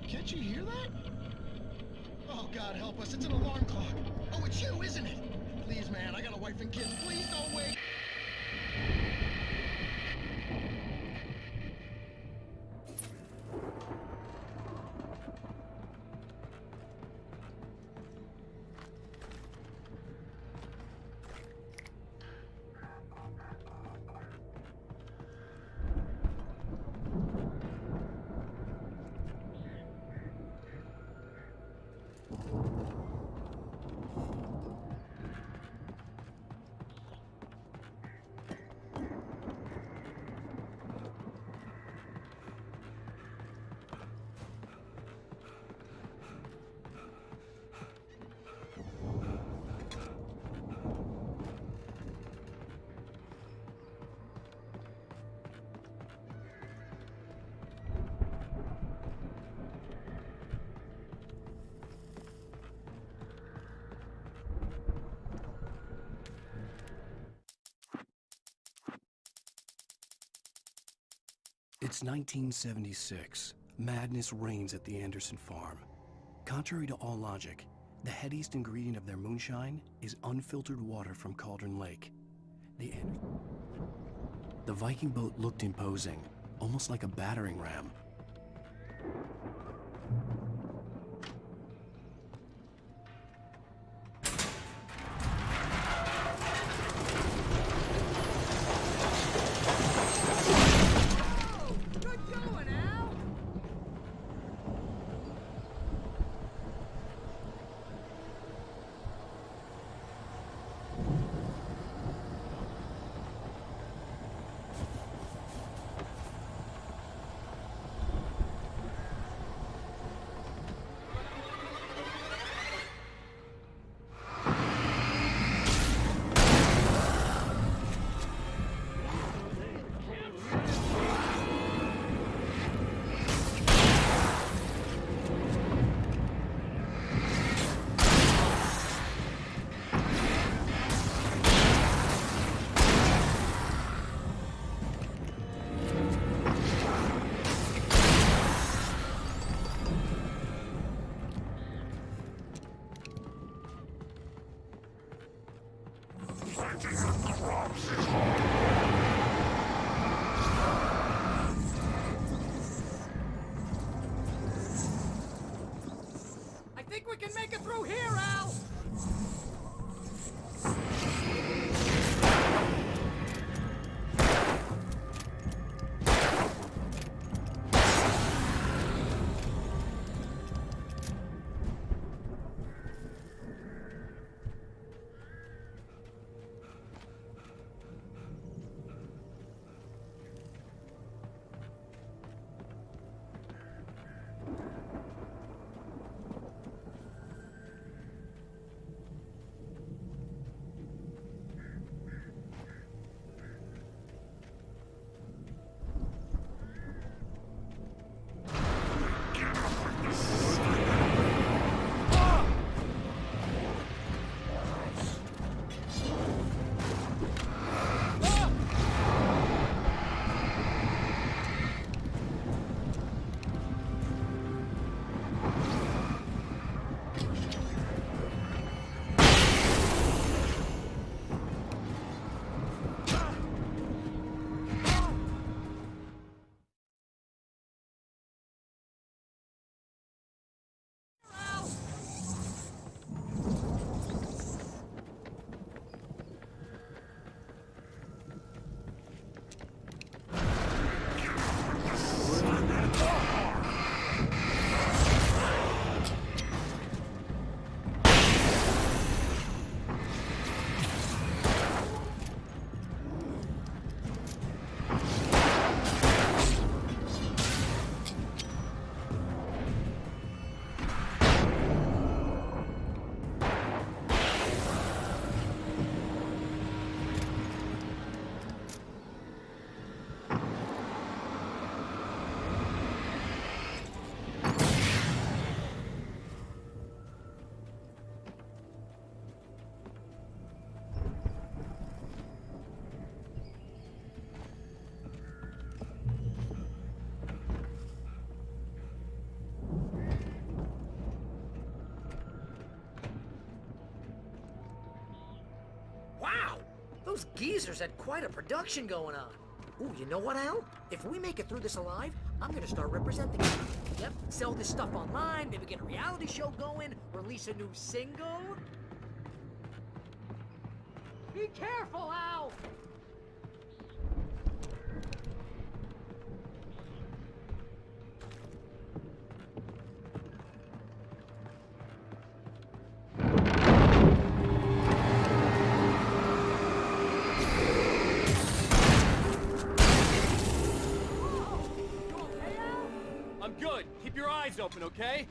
Can't you hear that? Oh, God help us, it's an alarm clock. Oh, it's you, isn't it? Please, man, I got a wife and kids. Please don't wait. It's 1976. Madness reigns at the Anderson farm. Contrary to all logic, the headiest ingredient of their moonshine is unfiltered water from Cauldron Lake. The Viking boat looked imposing, almost like a battering ram. I think we can make it through here, Al! Those geezers had quite a production going on. Ooh, you know what, Al? If we make it through this alive, I'm gonna start representing it. Yep, sell this stuff online, maybe get a reality show going, release a new single. Be careful, Al! I'm good. Keep your eyes open, okay?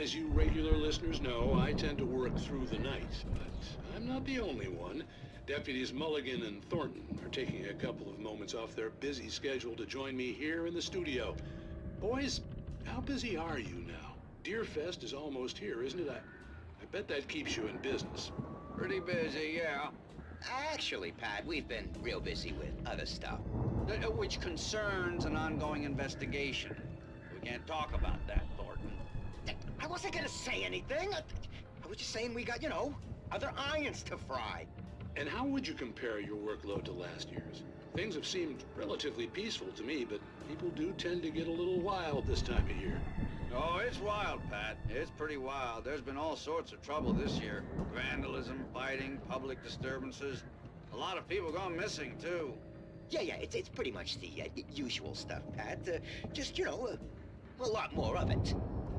As you regular listeners know, I tend to work through the night, but I'm not the only one. Deputies Mulligan and Thornton are taking a couple of moments off their busy schedule to join me here in the studio. Boys, How busy are you now? Deerfest is almost here, isn't it? I bet that keeps you in business. Pretty busy, yeah. Actually, Pat, we've been real busy with other stuff, which concerns an ongoing investigation. We can't talk about that, Thornton. I wasn't gonna say anything. I was just saying we got, you know, other irons to fry. And how would you compare your workload to last year's? Things have seemed relatively peaceful to me, but people do tend to get a little wild this time of year. Oh, it's wild, Pat. It's pretty wild. There's been all sorts of trouble this year. Vandalism, fighting, public disturbances. A lot of people gone missing, too. Yeah, it's pretty much the usual stuff, Pat. Just, you know, a lot more of it.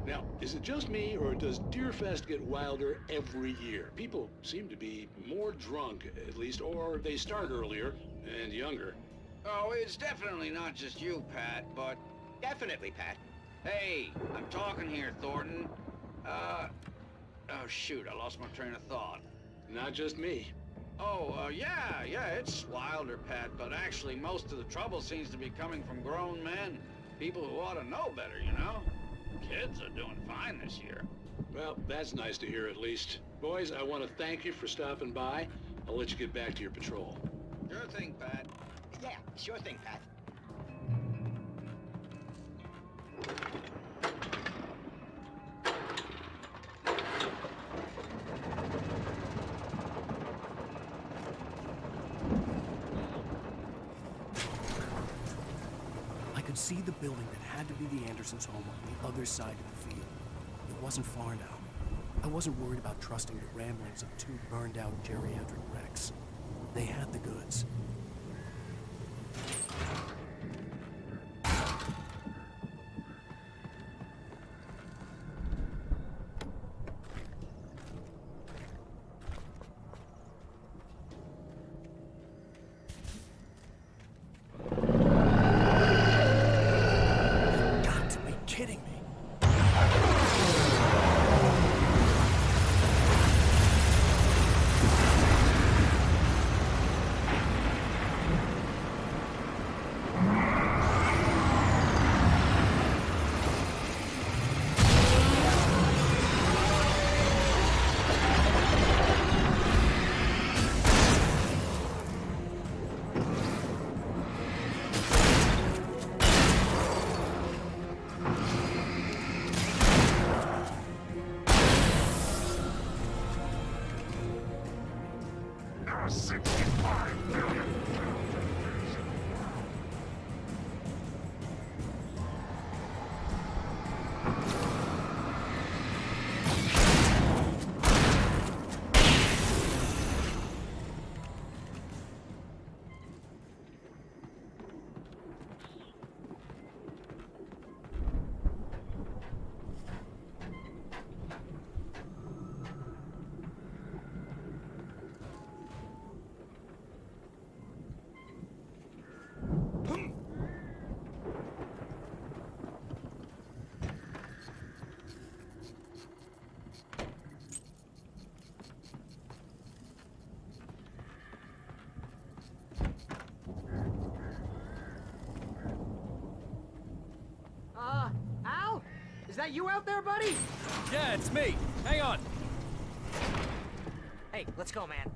Now, is it just me, or does Deerfest get wilder every year? People seem to be more drunk, at least, or they start earlier and younger. Oh, it's definitely not just you, Pat, but... Definitely, Pat. Hey, I'm talking here, Thornton. Oh, shoot, I lost my train of thought. Not just me. Oh, yeah, it's wilder, Pat, but actually most of the trouble seems to be coming from grown men. People who ought to know better, you know? Kids are doing fine this year. Well, that's nice to hear at least. Boys, I want to thank you for stopping by. I'll let you get back to your patrol. Sure thing, Pat. Yeah, sure thing, Pat. I could see the building that had to be the Andersons' home on the other side of the field. It wasn't far now. I wasn't worried about trusting the ramblings of two burned-out geriatric wrecks. They had the goods. Al? Is that you out there, buddy? Yeah, it's me. Hang on. Hey, let's go, man.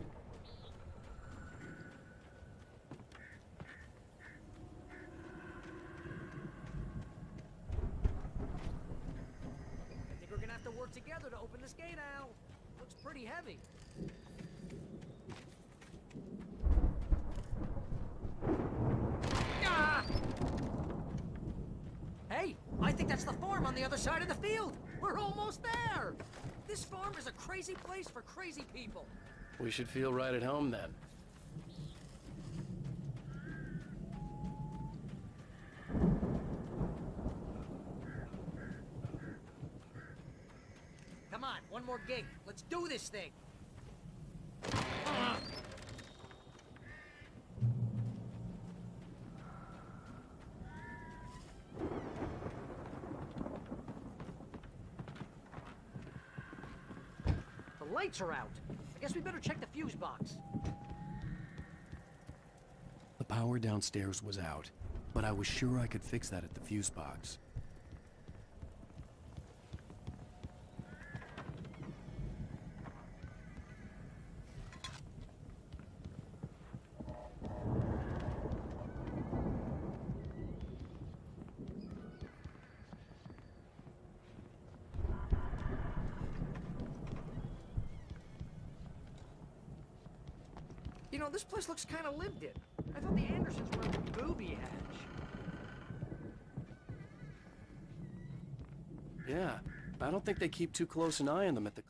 I think we're gonna have to work together to open this gate, Al. Looks pretty heavy. Ah! Hey, I think that's the farm on the other side of the field. We're almost there. This farm is a crazy place for crazy people. We should feel right at home then. Come on, one more gate. Let's do this thing. The lights are out. I guess we better check the fuse box. The power downstairs was out, but I was sure I could fix that at the fuse box. You know, this place looks kind of lived in. I thought the Andersons were a booby hatch. Yeah, I don't think they keep too close an eye on them at the...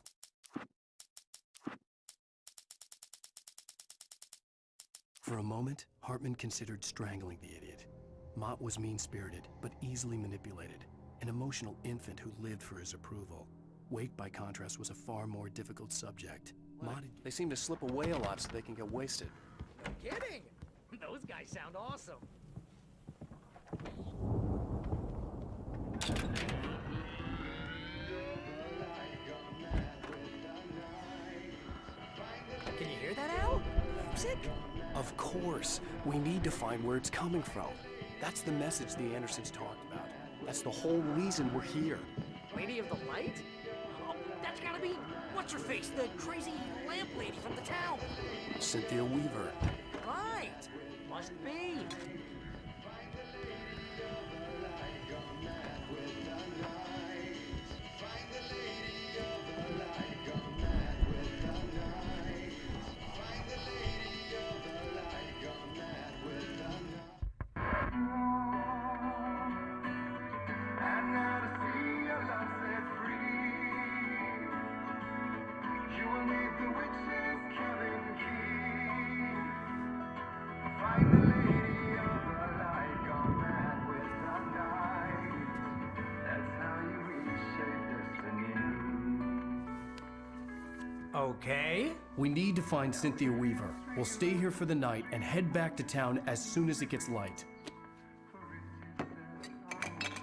For a moment, Hartman considered strangling the idiot. Mott was mean-spirited, but easily manipulated, an emotional infant who lived for his approval. Wake, by contrast, was a far more difficult subject. Mott... They seem to slip away a lot so they can get wasted. No kidding! Those guys sound awesome. Can you hear that, Al? Music? Of course. We need to find where it's coming from. That's the message the Andersons talked about. That's the whole reason we're here. Lady of the Light? Oh, that's gotta be... What's-her-face? The crazy lamp lady from the town. Cynthia Weaver. Right. Must be. Okay. We need to find Cynthia Weaver. We'll stay here for the night and head back to town as soon as it gets light.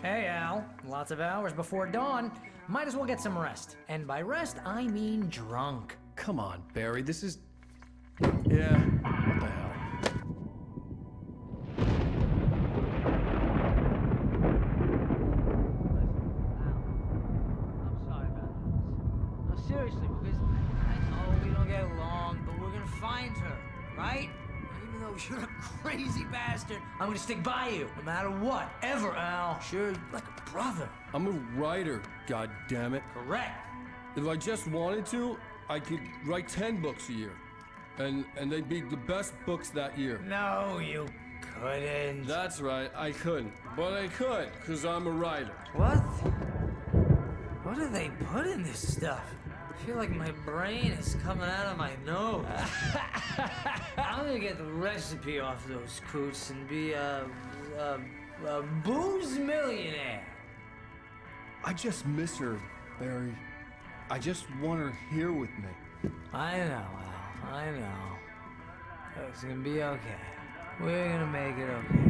Hey, Al. Lots of hours before dawn. Might as well get some rest. And by rest, I mean drunk. Come on, Barry, this is... Yeah, what the hell? I'm sorry about this. No, seriously, because I know we don't get along, but we're gonna find her, right? And even though you're a crazy bastard, I'm gonna stick by you, no matter what, ever, Al. Sure, like a brother. I'm a writer, goddammit. Correct. If I just wanted to, I could write 10 books a year. And they'd be the best books that year. No, you couldn't. That's right, I couldn't. But I could, because I'm a writer. What? What do they put in this stuff? I feel like my brain is coming out of my nose. I'm gonna get the recipe off those coots and be a booze millionaire. I just miss her, Barry. I just want her here with me. I know, Al. I know. It's gonna be okay. We're gonna make it okay.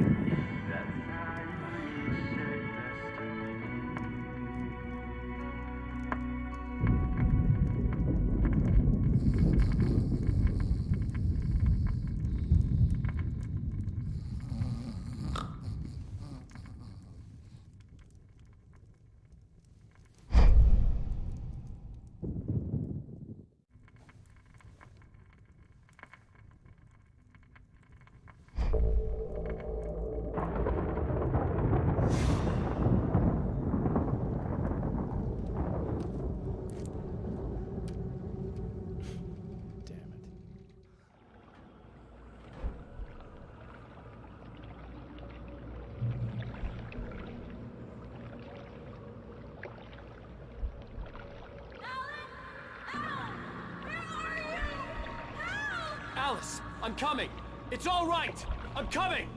Alice, I'm coming! It's all right! I'm coming!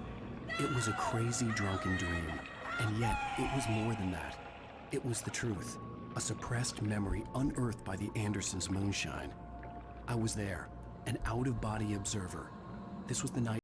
It was a crazy, drunken dream. And yet, it was more than that. It was the truth. A suppressed memory unearthed by the Andersons' moonshine. I was there, an out-of-body observer. This was the night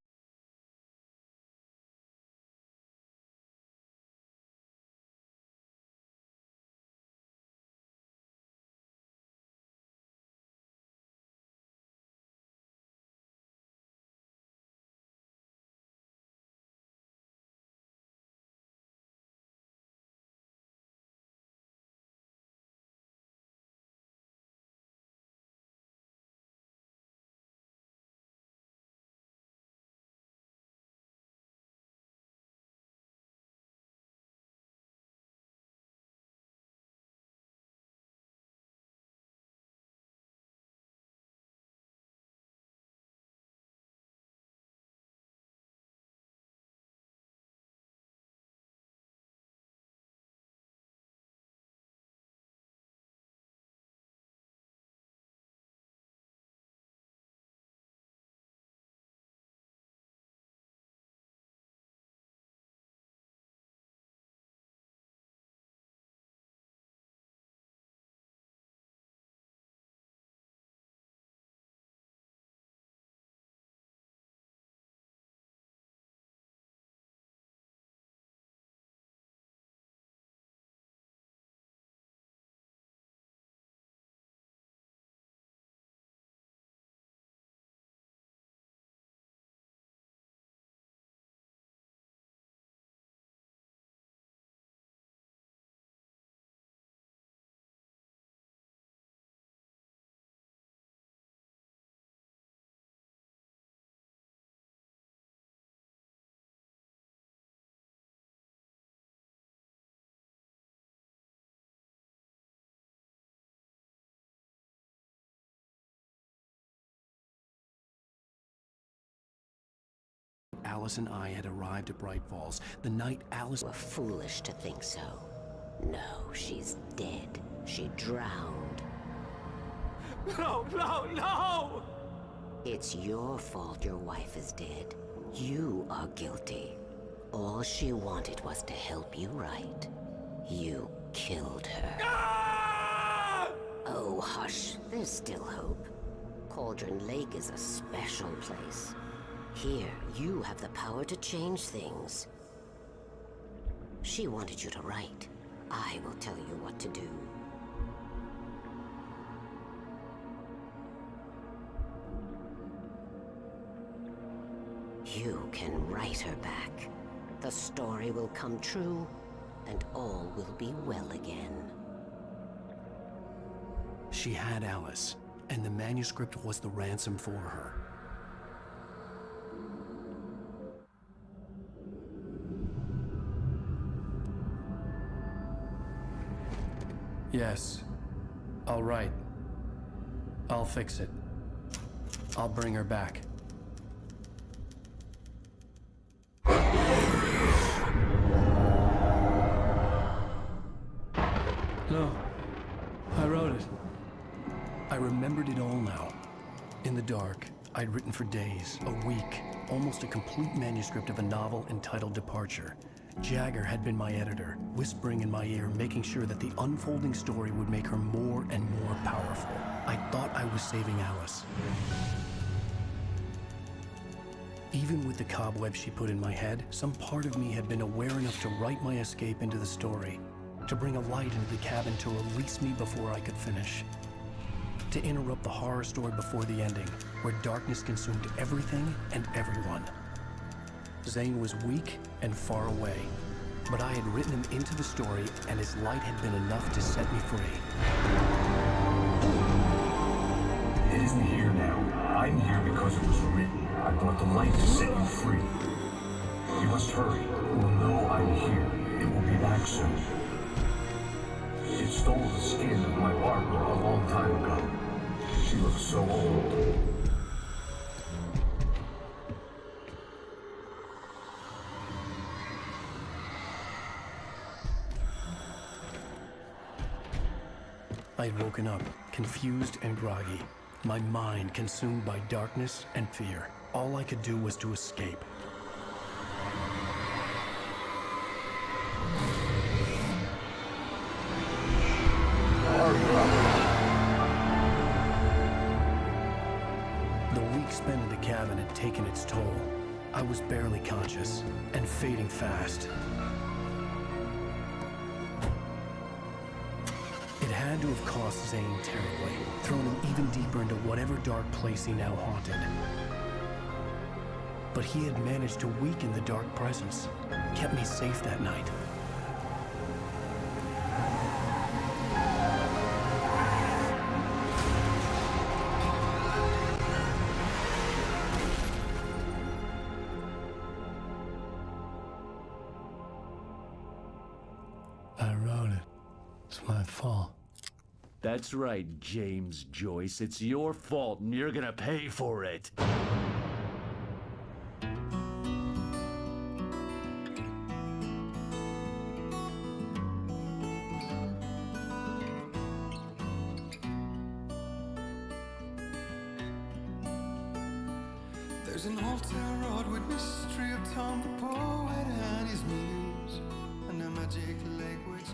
Alice and I had arrived at Bright Falls, the night Alice... You were foolish to think so. No, she's dead. She drowned. No, no, no! It's your fault your wife is dead. You are guilty. All she wanted was to help you right. You killed her. Ah! Oh, hush. There's still hope. Cauldron Lake is a special place. Here, you have the power to change things. She wanted you to write. I will tell you what to do. You can write her back. The story will come true, and all will be well again. She had Alice, and the manuscript was the ransom for her. Yes. All right. I'll fix it. I'll bring her back. No. I wrote it. I remembered it all now. In the dark, I'd written for days, a week, almost a complete manuscript of a novel entitled Departure. Jagger had been my editor, whispering in my ear, making sure that the unfolding story would make her more and more powerful. I thought I was saving Alice. Even with the cobwebs she put in my head, some part of me had been aware enough to write my escape into the story, to bring a light into the cabin to release me before I could finish, to interrupt the horror story before the ending, where darkness consumed everything and everyone. Zane was weak and far away, but I had written him into the story, and his light had been enough to set me free. It isn't here now. I'm here because it was written. I brought the light to set you free. You must hurry. It will know I'm here. It will be back soon. It stole the skin of my Barbara a long time ago. She looks so old. I'd woken up, confused and groggy, my mind consumed by darkness and fear. All I could do was to escape. The week spent in the cabin had taken its toll. I was barely conscious, and fading fast. It had to have cost Zane terribly, thrown him even deeper into whatever dark place he now haunted. But he had managed to weaken the dark presence, kept me safe that night. I wrote it. It's my fault. That's right, James Joyce. It's your fault, and you're gonna pay for it. There's an old town road with mystery of Tom the poet and his muse, and a magic lake which